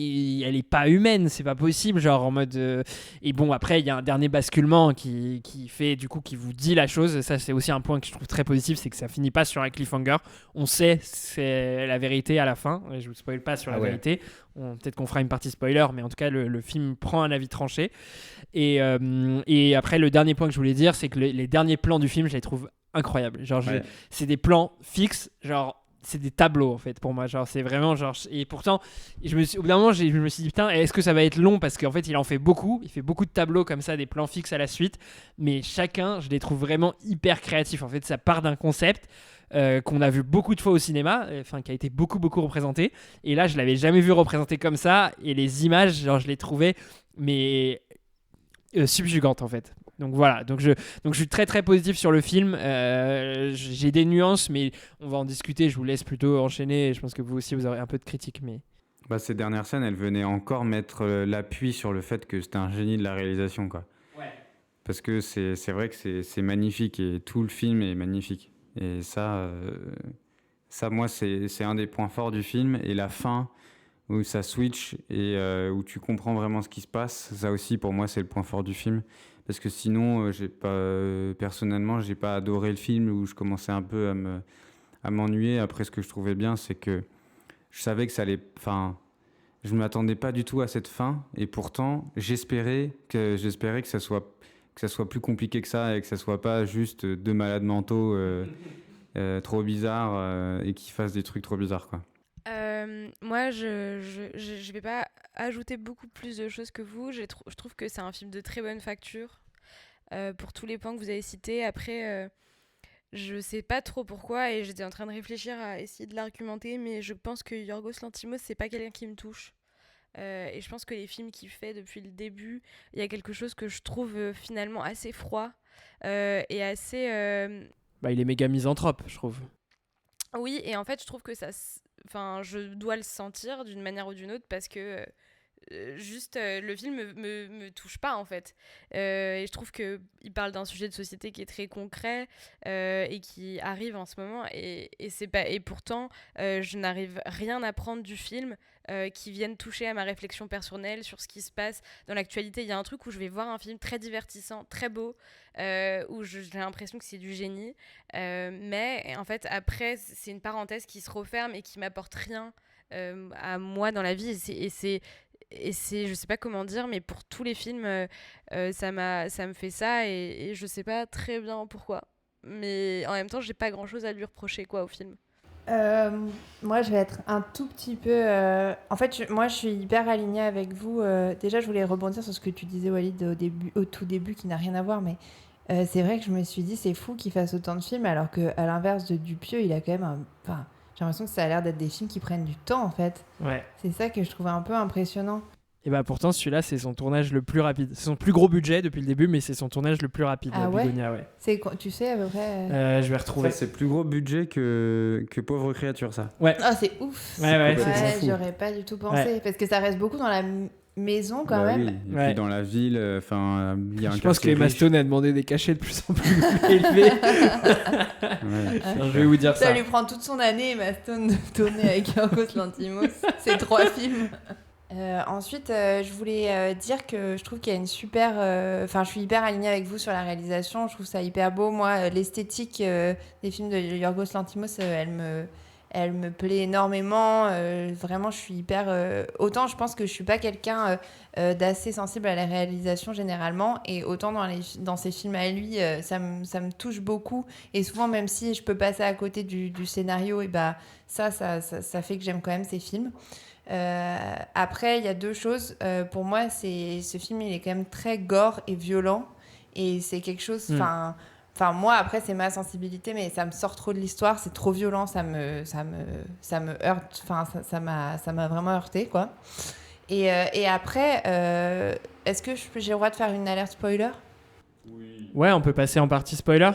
elle est pas humaine, c'est pas possible, genre en mode et bon, après il y a un dernier basculement qui fait du coup, qui vous dit la chose. Ça, c'est aussi un point que je trouve très positif, c'est que ça finit pas sur un cliffhanger, on sait c'est la vérité à la fin, je vous spoil pas sur la vérité, peut-être qu'on fera une partie spoiler, mais en tout cas le film prend un avis tranché, et après le dernier point que je voulais dire, c'est que les derniers plans du film, je les trouve incroyables, genre c'est des plans fixes, genre c'est des tableaux en fait pour moi, genre c'est vraiment genre, et pourtant au bout d'un moment je me suis dit putain, est-ce que ça va être long, parce qu'en fait il en fait beaucoup, il fait beaucoup de tableaux comme ça, des plans fixes à la suite, mais chacun je les trouve vraiment hyper créatifs. En fait ça part d'un concept qu'on a vu beaucoup de fois au cinéma, qui a été beaucoup représenté, et là je l'avais jamais vu représenté comme ça, et les images genre je les trouvais mais subjugantes en fait. Donc voilà, donc je suis très très positif sur le film. J'ai des nuances, mais on va en discuter. Je vous laisse plutôt enchaîner. Je pense que vous aussi vous aurez un peu de critique. Mais ces dernières scènes, elles venaient encore mettre l'appui sur le fait que c'était un génie de la réalisation, quoi. Ouais. Parce que c'est vrai que c'est magnifique, et tout le film est magnifique. Et ça moi c'est un des points forts du film, et la fin où ça switch et où tu comprends vraiment ce qui se passe. Ça aussi pour moi c'est le point fort du film. Parce que sinon, personnellement, j'ai pas adoré le film, où je commençais un peu à m'ennuyer. Après, ce que je trouvais bien, c'est que je savais que ça allait... je ne m'attendais pas du tout à cette fin, et pourtant, j'espérais que ça soit que ça soit plus compliqué que ça et que ça soit pas juste deux malades mentaux trop bizarres et qui fassent des trucs trop bizarres, quoi. Moi, je vais pas ajouter beaucoup plus de choses que vous. Je trouve que c'est un film de très bonne facture pour tous les points que vous avez cités. Après, je sais pas trop pourquoi et j'étais en train de réfléchir à essayer de l'argumenter, mais je pense que Yorgos Lanthimos, c'est pas quelqu'un qui me touche. Et je pense que les films qu'il fait depuis le début, il y a quelque chose que je trouve finalement assez froid et assez... Il est méga misanthrope, je trouve. Oui, et en fait, je trouve que je dois le sentir d'une manière ou d'une autre parce que le film me touche pas en fait. Et je trouve qu'il parle d'un sujet de société qui est très concret et qui arrive en ce moment. Et pourtant, je n'arrive rien à prendre du film qui vienne toucher à ma réflexion personnelle sur ce qui se passe dans l'actualité. Il y a un truc où je vais voir un film très divertissant, très beau, où j'ai l'impression que c'est du génie. Mais en fait, après, c'est une parenthèse qui se referme et qui m'apporte rien à moi dans la vie. Et c'est, je sais pas comment dire, mais pour tous les films, ça me fait ça et je sais pas très bien pourquoi. Mais en même temps, j'ai pas grand chose à lui reprocher au film. Moi, je vais être un tout petit peu... En fait, moi, je suis hyper alignée avec vous. Déjà, je voulais rebondir sur ce que tu disais, Walid, au tout début, qui n'a rien à voir, mais c'est vrai que je me suis dit, c'est fou qu'il fasse autant de films, alors qu'à l'inverse de Dupieux, il a quand même j'ai l'impression que ça a l'air d'être des films qui prennent du temps, en fait. Ouais. C'est ça que je trouvais un peu impressionnant. Et pourtant, celui-là, c'est son tournage le plus rapide. C'est son plus gros budget depuis le début, mais c'est son tournage le plus rapide. Ah ouais, Bigonia, ouais. C'est, tu sais à peu près... Je vais retrouver. Ça, c'est plus gros budget que Pauvre créature, ça. Ouais. Ah, c'est ouf. Ouais, j'aurais pas du tout pensé. Parce que ça reste beaucoup dans la maison, quand même. Oui. Et puis dans la ville, il y a un quartier. Je pense que Emma Stone a demandé des cachets de plus en plus élevés. Je vais vous dire ça. Ça lui prend toute son année, Emma Stone, de tourner avec Yorgos Lanthimos. C'est 3 films. Ensuite, je voulais dire que je trouve qu'il y a une super... je suis hyper alignée avec vous sur la réalisation. Je trouve ça hyper beau. Moi, l'esthétique des films de Yorgos Lanthimos, elle me plaît énormément. Vraiment, je suis hyper... autant, je pense que je suis pas quelqu'un d'assez sensible à la réalisation généralement. Et autant dans ses films à lui, ça me touche beaucoup. Et souvent, même si je peux passer à côté du scénario, et ça fait que j'aime quand même ces films. Après, il y a 2 choses. Pour moi, ce film, il est quand même très gore et violent. Et c'est quelque chose... moi, après, c'est ma sensibilité, mais ça me sort trop de l'histoire. C'est trop violent, ça me heurte. Ça m'a vraiment heurté, quoi. Et après, est-ce que j'ai le droit de faire une alerte spoiler ? Oui. Ouais, on peut passer en partie spoiler.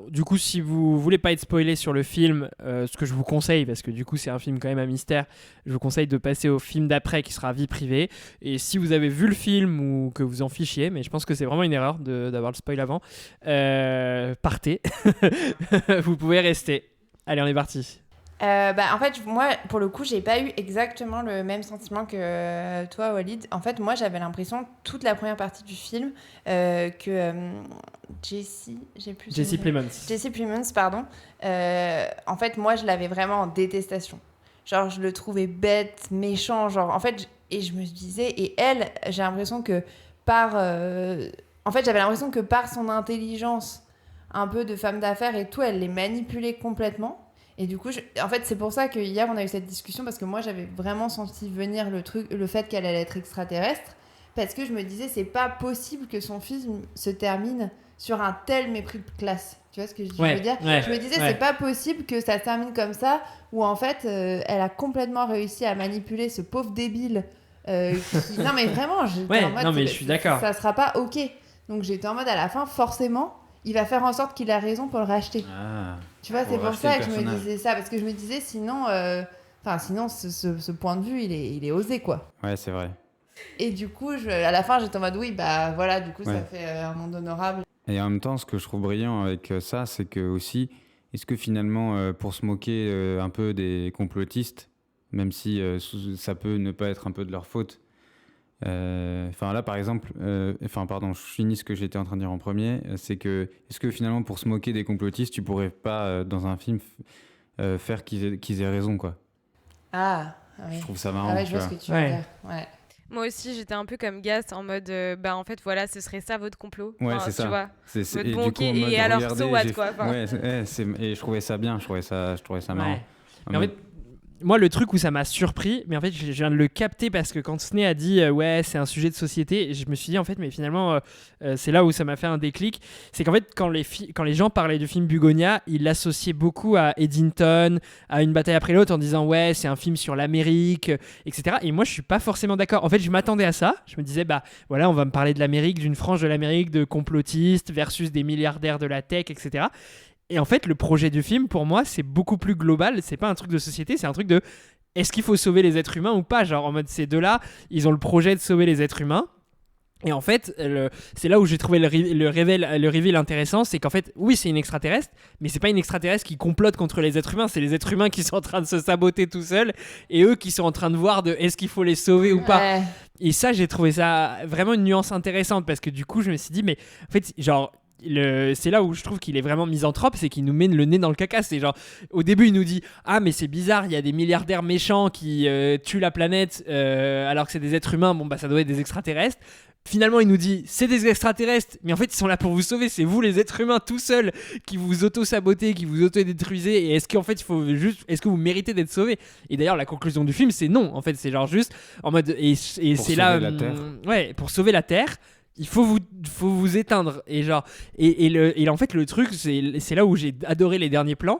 Du coup, si vous voulez pas être spoilé sur le film, ce que je vous conseille, parce que du coup c'est un film quand même à mystère, je vous conseille de passer au film d'après qui sera Vie privée. Et si vous avez vu le film ou que vous en fichiez, mais je pense que c'est vraiment une erreur d'avoir le spoil avant, partez. Vous pouvez rester. Allez, on est parti. En fait, moi, pour le coup, j'ai pas eu exactement le même sentiment que toi, Walid. En fait, moi, j'avais l'impression, toute la première partie du film, que Jesse Plemons, pardon. En fait, moi, je l'avais vraiment en détestation. Genre, je le trouvais bête, méchant. Genre, en fait, et je me disais, et elle, j'ai l'impression que j'avais l'impression que par son intelligence, un peu de femme d'affaires et tout, elle les manipulait complètement. Et du coup, en fait, c'est pour ça que hier, on a eu cette discussion, parce que moi, j'avais vraiment senti venir le fait qu'elle allait être extraterrestre, parce que je me disais, c'est pas possible que son film se termine sur un tel mépris de classe. Tu vois ce que je veux dire ? Je me disais, c'est pas possible que ça se termine comme ça, où en fait, elle a complètement réussi à manipuler ce pauvre débile. Non, mais vraiment, j'étais en mode, je suis d'accord. Ça sera pas OK. Donc, j'étais en mode, à la fin, forcément... il va faire en sorte qu'il a raison pour le racheter. Tu vois, c'est pour ça que je me disais ça. Parce que je me disais, sinon, ce point de vue, il est osé, quoi. Ouais, c'est vrai. Et du coup, à la fin, j'étais en mode, voilà, du coup, ça fait un monde honorable. Et en même temps, ce que je trouve brillant avec ça, c'est que aussi, est-ce que finalement, pour se moquer un peu des complotistes, même si ça peut ne pas être un peu de leur faute, là par exemple, je finis ce que j'étais en train de dire en premier, c'est que est-ce que finalement pour se moquer des complotistes, tu pourrais pas dans un film faire qu'ils aient raison, quoi. Ah oui. Je trouve ça marrant. Je vois ce que tu veux dire. Ouais. Moi aussi, j'étais un peu comme Gast en mode, en fait, voilà, ce serait ça votre complot. Ouais, enfin, c'est ça. Tu vois, Et bon, du ok, coup, en mode, et alors, regardez, so what, quoi. Enfin, et je trouvais ça bien, je trouvais ça marrant. Mais en fait, moi, le truc où ça m'a surpris, mais en fait, je viens de le capter parce que quand Sné a dit ouais, c'est un sujet de société, je me suis dit en fait, mais finalement, c'est là où ça m'a fait un déclic. C'est qu'en fait, quand les gens parlaient du film Bugonia, ils l'associaient beaucoup à Eddington, à Une bataille après l'autre, en disant ouais, c'est un film sur l'Amérique, etc. Et moi, je suis pas forcément d'accord. En fait, je m'attendais à ça. Je me disais bah voilà, on va me parler de l'Amérique, d'une frange de l'Amérique, de complotistes versus des milliardaires de la tech, etc. Et en fait, le projet du film, pour moi, c'est beaucoup plus global. C'est pas un truc de société, c'est un truc de est-ce qu'il faut sauver les êtres humains ou pas ? Genre en mode ces deux-là, ils ont le projet de sauver les êtres humains. Et en fait, c'est là où j'ai trouvé le reveal intéressant, c'est qu'en fait, oui, c'est une extraterrestre, mais c'est pas une extraterrestre qui complote contre les êtres humains, c'est les êtres humains qui sont en train de se saboter tout seuls, et eux qui sont en train de voir de est-ce qu'il faut les sauver ou pas. Et ça, j'ai trouvé ça vraiment une nuance intéressante, parce que du coup, je me suis dit, mais en fait, genre... c'est là où je trouve qu'il est vraiment misanthrope, c'est qu'il nous met le nez dans le caca. C'est genre au début il nous dit ah mais c'est bizarre, il y a des milliardaires méchants qui tuent la planète alors que c'est des êtres humains, bon bah ça doit être des extraterrestres. Finalement il nous dit c'est des extraterrestres mais en fait ils sont là pour vous sauver, c'est vous les êtres humains tout seuls qui vous auto-sabotez, qui vous auto-détruisez, et est-ce qu'en fait est-ce que vous méritez d'être sauvés? Et d'ailleurs la conclusion du film c'est non, en fait c'est genre juste en mode et c'est là ouais, pour sauver la Terre il faut vous éteindre, et genre et en fait le truc c'est là où j'ai adoré les derniers plans,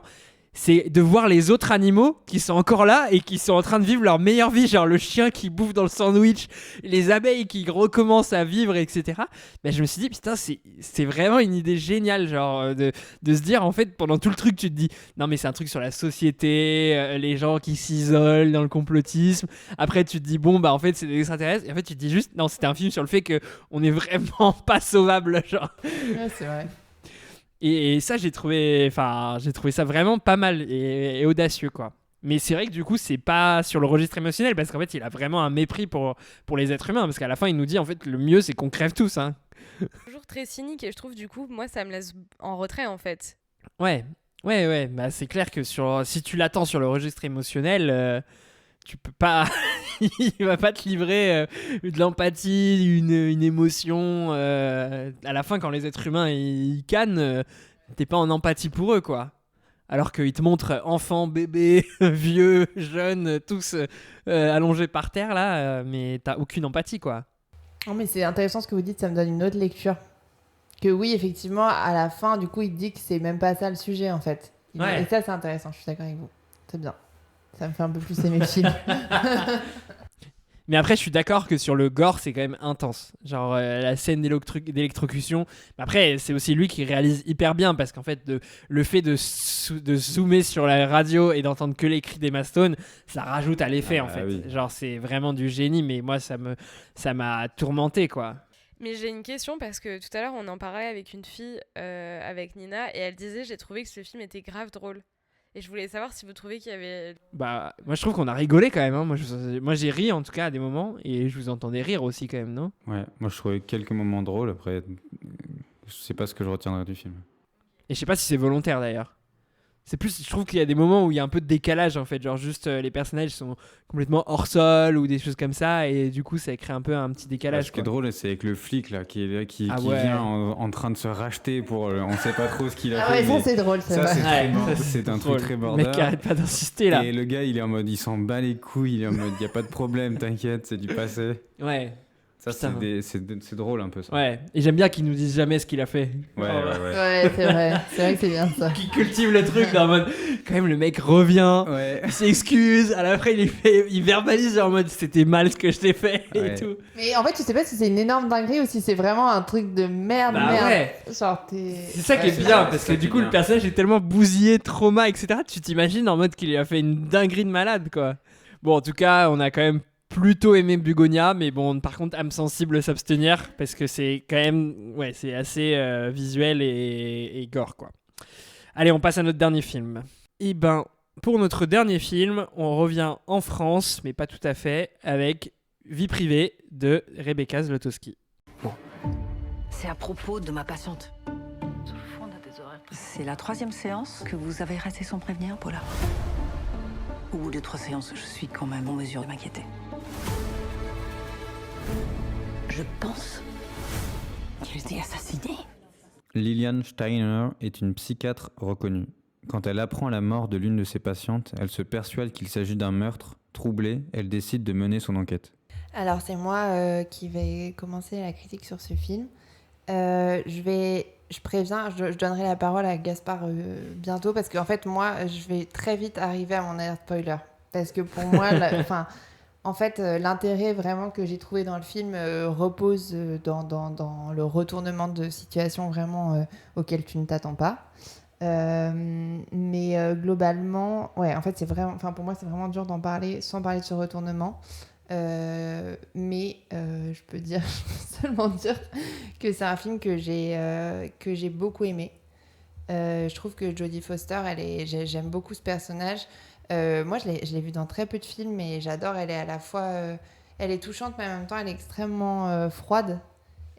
c'est de voir les autres animaux qui sont encore là et qui sont en train de vivre leur meilleure vie, genre le chien qui bouffe dans le sandwich, les abeilles qui recommencent à vivre, etc. Ben, je me suis dit putain c'est vraiment une idée géniale, genre de se dire en fait pendant tout le truc tu te dis non mais c'est un truc sur la société, les gens qui s'isolent dans le complotisme, après tu te dis bon bah en fait c'est des extraterrestres, et en fait tu te dis juste non c'était un film sur le fait qu'on est vraiment pas sauvable, genre. Ouais, c'est vrai. Et ça, j'ai trouvé ça vraiment pas mal et audacieux, quoi. Mais c'est vrai que du coup, c'est pas sur le registre émotionnel, parce qu'en fait, il a vraiment un mépris pour les êtres humains, parce qu'à la fin, il nous dit en fait, le mieux, c'est qu'on crève tous, hein. Toujours très cynique, et je trouve du coup, moi, ça me laisse en retrait, en fait. Ouais. Bah, c'est clair que si tu l'attends sur le registre émotionnel, tu peux pas. Il va pas te livrer de l'empathie, une émotion. À la fin, quand les êtres humains ils cannent, t'es pas en empathie pour eux, quoi. Alors qu'ils te montrent enfants, bébés, vieux, jeunes, tous allongés par terre, là, mais t'as aucune empathie, quoi. Non, mais c'est intéressant ce que vous dites, ça me donne une autre lecture. Que oui, effectivement, à la fin, du coup, il dit que c'est même pas ça le sujet, en fait. Ouais. Et ça, c'est intéressant, je suis d'accord avec vous. C'est bien. Ça me fait un peu plus aimer le film. Mais après, je suis d'accord que sur le gore, c'est quand même intense. Genre, la scène d'électrocution. Mais après, c'est aussi lui qui réalise hyper bien, parce qu'en fait, le fait de zoomer sur la radio et d'entendre que les cris d'Emma Stone, ça rajoute à l'effet, en fait. Oui. Genre, c'est vraiment du génie, mais moi, ça m'a tourmenté, quoi. Mais j'ai une question, parce que tout à l'heure, on en parlait avec une fille, avec Nina, et elle disait « J'ai trouvé que ce film était grave drôle ». Et je voulais savoir si vous trouvez qu'il y avait... Bah, moi je trouve qu'on a rigolé quand même, hein. Moi j'ai ri en tout cas à des moments, et je vous entendais rire aussi quand même, non ? Ouais, moi je trouvais quelques moments drôles, après je sais pas ce que je retiendrai du film. Et je sais pas si c'est volontaire d'ailleurs. C'est plus, je trouve qu'il y a des moments où il y a un peu de décalage en fait, genre juste les personnages sont complètement hors sol ou des choses comme ça, et du coup ça crée un peu un petit décalage. Ce qui est drôle, c'est avec le flic là qui est là, qui vient en train de se racheter pour, on sait pas trop ce qu'il a fait. Ouais, ça c'est drôle, c'est vrai. C'est un truc très bordel. Le mec arrête pas d'insister là. Et le gars il est en mode, il s'en bat les couilles, il est en mode, y a pas de problème, t'inquiète, c'est du passé. Ouais. Ça, c'est drôle un peu ça. Ouais, et j'aime bien qu'ils nous disent jamais ce qu'il a fait. Ouais, c'est vrai que c'est bien ça. Qui cultive le truc là, en mode, quand même le mec revient, il s'excuse, à la fin il verbalise genre en mode c'était mal ce que je t'ai fait et tout. Mais en fait, tu sais pas si c'est une énorme dinguerie ou si c'est vraiment un truc de merde. Ouais. Genre, c'est ça qui est bien, parce que du coup le personnage est tellement bousillé, trauma, etc. Tu t'imagines en mode qu'il lui a fait une dinguerie de malade, quoi. Bon, en tout cas, on a quand même plutôt aimé Bugonia, mais bon, par contre, âme sensible s'abstenir, parce que c'est quand même, c'est assez visuel et gore, quoi. Allez, on passe à notre dernier film. Et ben, pour notre dernier film, on revient en France, mais pas tout à fait, avec Vie privée de Rebecca Zlotowski. Bon, c'est à propos de ma patiente. C'est la 3e séance que vous avez ratée sans prévenir, Paula. Au bout de 3 séances, je suis quand même en mesure de m'inquiéter. Je pense qu'il était assassiné. Lilian Steiner est une psychiatre reconnue. Quand elle apprend la mort de l'une de ses patientes, elle se persuade qu'il s'agit d'un meurtre. Troublée, elle décide de mener son enquête. Alors c'est moi qui vais commencer la critique sur ce film. Je préviens, je donnerai la parole à Gaspard bientôt parce qu'en fait moi je vais très vite arriver à mon alert spoiler. Parce que pour moi, l'intérêt vraiment que j'ai trouvé dans le film repose dans le retournement de situation vraiment auquel tu ne t'attends pas. Mais globalement, ouais, en fait, pour moi, c'est vraiment dur d'en parler sans parler de ce retournement. Mais je peux seulement dire que c'est un film que j'ai beaucoup aimé. Je trouve que Jodie Foster, j'aime beaucoup ce personnage. Moi, je l'ai vu dans très peu de films et j'adore. Elle est à la fois, elle est touchante, mais en même temps, elle est extrêmement froide.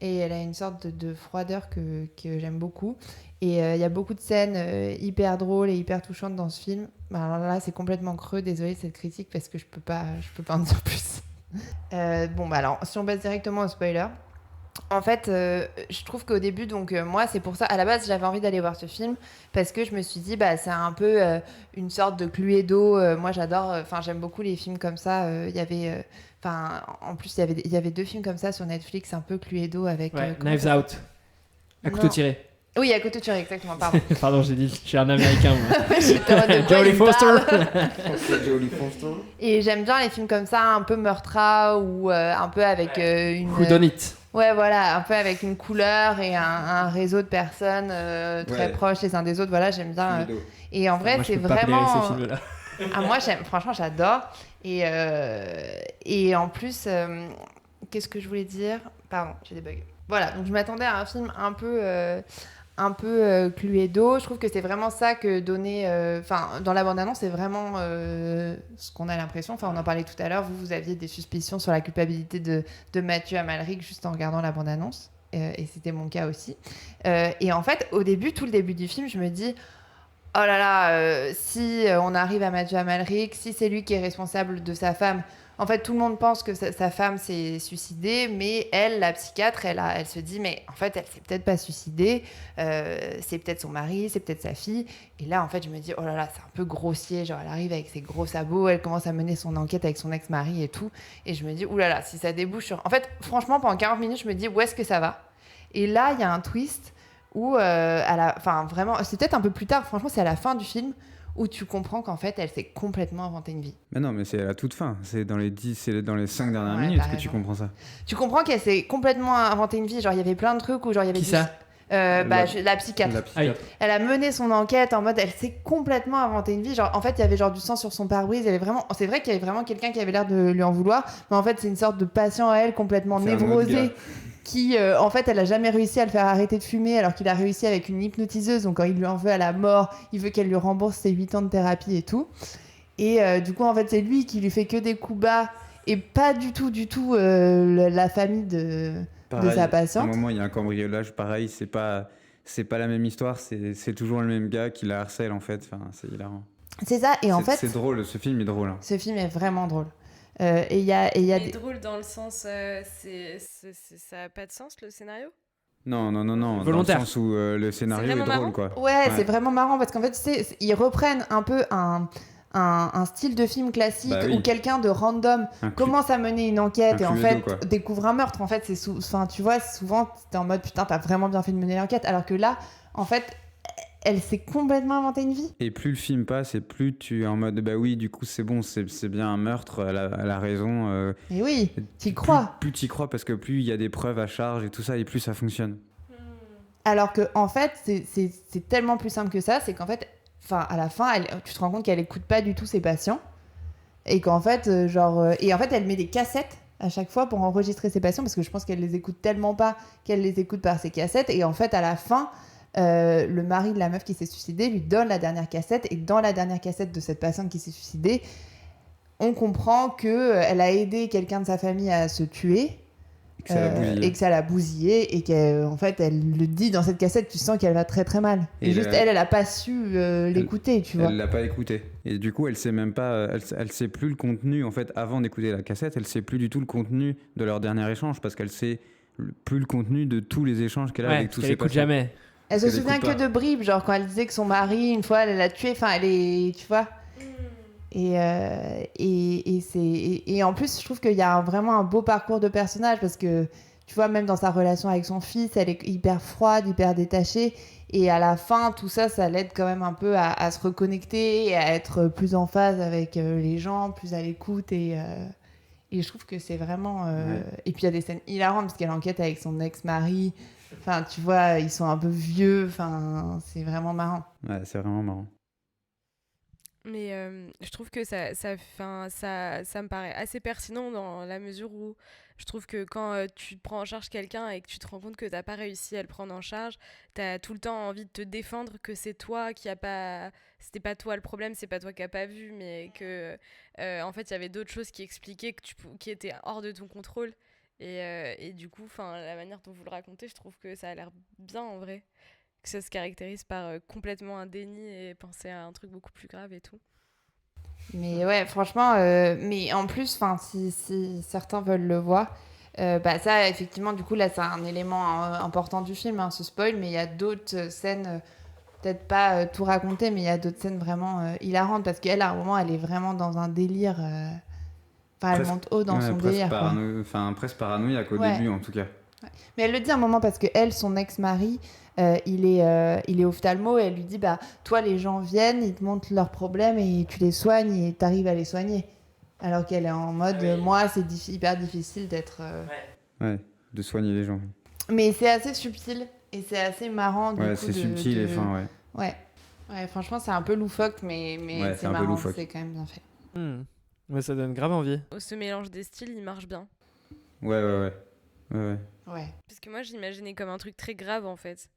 Et elle a une sorte de froideur que j'aime beaucoup. Et il y a beaucoup de scènes hyper drôles et hyper touchantes dans ce film. Alors là, c'est complètement creux. Désolée de cette critique parce que je peux pas en dire plus. Alors, si on passe directement au spoiler. En fait, je trouve qu'au début, donc moi, c'est pour ça, à la base, j'avais envie d'aller voir ce film parce que je me suis dit, c'est un peu une sorte de Cluedo. Moi, j'adore, j'aime beaucoup les films comme ça. Il y avait, en plus, il y avait 2 films comme ça sur Netflix, un peu Cluedo avec. Knives Out. À couteau tiré. Oui, à couteau tiré, exactement. Pardon. Pardon, j'ai dit, je suis un Américain. Jodie Foster. Jodie Foster. Et j'aime bien les films comme ça, un peu meurtra ou un peu avec une. Who done it. Ouais, voilà, un peu avec une couleur et un réseau de personnes très proches les uns des autres. Voilà, j'aime bien. Et en vrai, moi, c'est je peux pas vraiment. blairer ces films-là. Moi, franchement, j'adore. Et en plus, qu'est-ce que je voulais dire ? Pardon, j'ai des bugs. Voilà, donc je m'attendais à un film un peu Cluedo. Je trouve que c'est vraiment ça que donnait... dans la bande-annonce, c'est vraiment ce qu'on a l'impression. On en parlait tout à l'heure. Vous aviez des suspicions sur la culpabilité de Mathieu Amalric juste en regardant la bande-annonce. Et c'était mon cas aussi. Et en fait, tout le début du film, je me dis... Oh là là, si on arrive à Mathieu Amalric, si c'est lui qui est responsable de sa femme... En fait, tout le monde pense que sa femme s'est suicidée, mais elle, la psychiatre, elle se dit, mais en fait, elle s'est peut-être pas suicidée, c'est peut-être son mari, c'est peut-être sa fille. Et là, en fait, je me dis, oh là là, c'est un peu grossier, genre elle arrive avec ses gros sabots, elle commence à mener son enquête avec son ex-mari et tout. Et je me dis, oh là là, si ça débouche sur... En fait, franchement, pendant 40 minutes, je me dis, où est-ce que ça va ? Et là, il y a un twist où, vraiment, c'est peut-être un peu plus tard, franchement, c'est à la fin du film, où tu comprends qu'en fait, elle s'est complètement inventé une vie. Mais non, mais c'est à la toute fin. C'est dans les 5 dernières minutes que tu comprends ça. Tu comprends qu'elle s'est complètement inventé une vie. Genre, il y avait plein de trucs où genre il y avait... Qui ça ? La psychiatre. Elle a mené son enquête en mode, elle s'est complètement inventé une vie. Genre, en fait, il y avait genre du sang sur son pare-brise. C'est vrai qu'il y avait vraiment quelqu'un qui avait l'air de lui en vouloir. Mais en fait, c'est une sorte de patient à elle complètement névrosé. Qui, en fait, elle a jamais réussi à le faire arrêter de fumer alors qu'il a réussi avec une hypnotiseuse. Donc, quand il lui en veut à la mort, il veut qu'elle lui rembourse ses 8 ans de thérapie et tout. Et du coup, en fait, c'est lui qui lui fait que des coups bas et pas du tout la famille de sa patiente. À un moment, il y a un cambriolage, pareil, c'est pas la même histoire, c'est toujours le même gars qui la harcèle, en fait. Enfin, c'est hilarant. C'est ça, et en fait... C'est drôle, ce film est drôle. Hein. Ce film est vraiment drôle. Et il est drôle dans le sens, ça a pas de sens le scénario ? Non. Volontaire. Dans le sens où le scénario est drôle, quoi. Ouais, c'est vraiment marrant parce qu'en fait, ils reprennent un peu un style de film classique où quelqu'un de random commence à mener une enquête et en fait découvre un meurtre. En fait, tu vois, souvent t'es en mode putain, t'as vraiment bien fait de mener l'enquête, alors que là, en fait, elle s'est complètement inventé une vie. Et plus le film passe, et plus tu es en mode bah oui, du coup c'est bon, c'est bien un meurtre, elle a raison. Et oui, t'y crois. Plus t'y crois parce que plus il y a des preuves à charge et tout ça, et plus ça fonctionne. Alors que en fait, c'est tellement plus simple que ça, c'est qu'en fait, à la fin, tu te rends compte qu'elle écoute pas du tout ses patients et qu'en fait, et en fait, elle met des cassettes à chaque fois pour enregistrer ses patients parce que je pense qu'elle les écoute tellement pas qu'elle les écoute par ses cassettes et en fait, à la fin. Le mari de la meuf qui s'est suicidée lui donne la dernière cassette et dans la dernière cassette de cette patiente qui s'est suicidée on comprend qu'elle a aidé quelqu'un de sa famille à se tuer et que ça l'a bousillé et qu'en fait elle le dit dans cette cassette, tu sens qu'elle va très très mal. Et juste elle a pas su l'écouter, tu vois. Elle l'a pas écouté. Et du coup, elle sait même pas, elle sait plus le contenu en fait. Avant d'écouter la cassette, elle sait plus du tout le contenu de leur dernier échange parce qu'elle sait plus le contenu de tous les échanges qu'elle a avec tous ses patients. Elle écoute jamais. Elle se souvient que de bribes, genre quand elle disait que son mari une fois elle l'a tué, enfin elle est, tu vois. Et en plus, je trouve qu'il y a vraiment un beau parcours de personnage parce que, tu vois, même dans sa relation avec son fils, elle est hyper froide, hyper détachée. Et à la fin, tout ça, ça l'aide quand même un peu à se reconnecter et à être plus en phase avec les gens, plus à l'écoute. Et je trouve que c'est vraiment... Et puis il y a des scènes hilarantes parce qu'elle enquête avec son ex-mari. Enfin, tu vois, ils sont un peu vieux. Enfin, c'est vraiment marrant. Ouais, c'est vraiment marrant. Mais je trouve que ça me paraît assez pertinent dans la mesure où je trouve que quand tu prends en charge quelqu'un et que tu te rends compte que t'as pas réussi à le prendre en charge, t'as tout le temps envie de te défendre que c'est toi qui a pas... C'était pas toi le problème, c'est pas toi qui a pas vu, mais que en fait il y avait d'autres choses qui expliquaient qui étaient hors de ton contrôle. Et du coup, la manière dont vous le racontez, je trouve que ça a l'air bien en vrai. Que ça se caractérise par complètement un déni et penser à un truc beaucoup plus grave et tout. Mais ouais, franchement, mais en plus, si certains veulent le voir, ça, effectivement, du coup, là, c'est un élément important du film, ce spoil, mais il y a d'autres scènes, peut-être pas tout raconter, mais il y a d'autres scènes vraiment hilarantes, parce qu'elle, à un moment, elle est vraiment dans un délire... elle monte haut dans son délire. Presque paranoïaque au début, en tout cas. Ouais. Mais elle le dit à un moment parce que elle, son ex-mari, il est ophtalmo et elle lui dit toi les gens viennent, ils te montrent leurs problèmes et tu les soignes et t'arrives à les soigner. Alors qu'elle est en mode moi c'est hyper difficile d'être. Ouais, de soigner les gens. Mais c'est assez subtil et c'est assez marrant. Du coup, c'est subtil et fin, ouais. Ouais, franchement c'est un peu loufoque mais c'est marrant, c'est quand même bien fait. Ouais, ça donne grave envie. Ce mélange des styles, il marche bien. Ouais. Parce que moi, j'imaginais comme un truc très grave, en fait.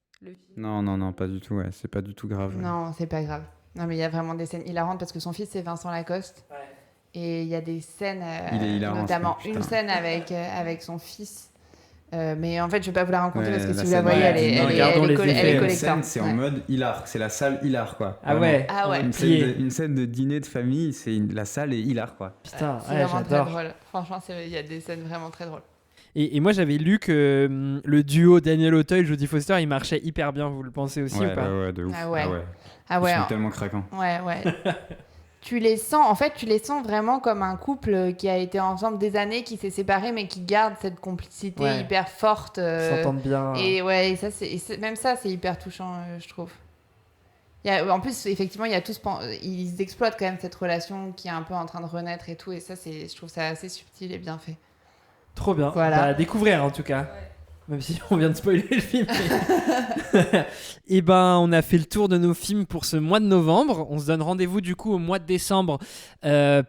Non, pas du tout, c'est pas du tout grave. Non, c'est pas grave. Non, mais il y a vraiment des scènes hilarantes parce que son fils, c'est Vincent Lacoste. Ouais. Et il y a des scènes, notamment une scène avec son fils. Mais en fait, je vais pas vous la raconter parce que si vous la voyez, elle est collector. C'est en mode hilar, c'est la salle hilar, quoi. Ah ouais. Une scène de dîner de famille, la salle est hilar, quoi. Putain, c'est vraiment très drôle. Franchement, il y a des scènes vraiment très drôles. Et moi j'avais lu que le duo Daniel Auteuil et Jodie Foster il marchait hyper bien, vous le pensez aussi ou pas? Ouais, de ouf. Ah ouais. Ils sont tellement craquants. Ouais. Tu les sens vraiment comme un couple qui a été ensemble des années, qui s'est séparé mais qui garde cette complicité hyper forte. Ils s'entendent bien. Et même ça c'est hyper touchant, je trouve. En plus, effectivement, ils exploitent quand même cette relation qui est un peu en train de renaître et tout, et ça, je trouve ça assez subtil et bien fait. Trop bien. Voilà. À découvrir en tout cas. Même si on vient de spoiler le film. Et on a fait le tour de nos films pour ce mois de novembre. On se donne rendez-vous du coup au mois de décembre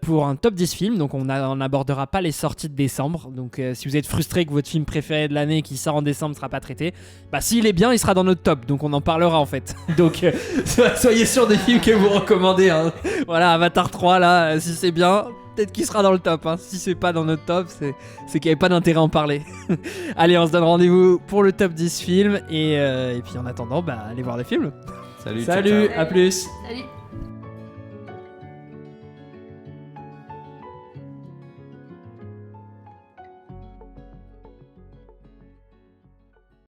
pour un top 10 films. Donc on n'abordera pas les sorties de décembre. Donc si vous êtes frustré que votre film préféré de l'année qui sort en décembre ne sera pas traité, s'il est bien, il sera dans notre top. Donc on en parlera en fait. Donc soyez sûr des films que vous recommandez. Hein. Voilà, Avatar 3 là, si c'est bien... Peut-être qu'il sera dans le top, hein. Si c'est pas dans notre top, c'est qu'il n'y avait pas d'intérêt à en parler. Allez, on se donne rendez-vous pour le top 10 films. Et puis en attendant, allez voir des films. Salut, ciao. À plus. Salut.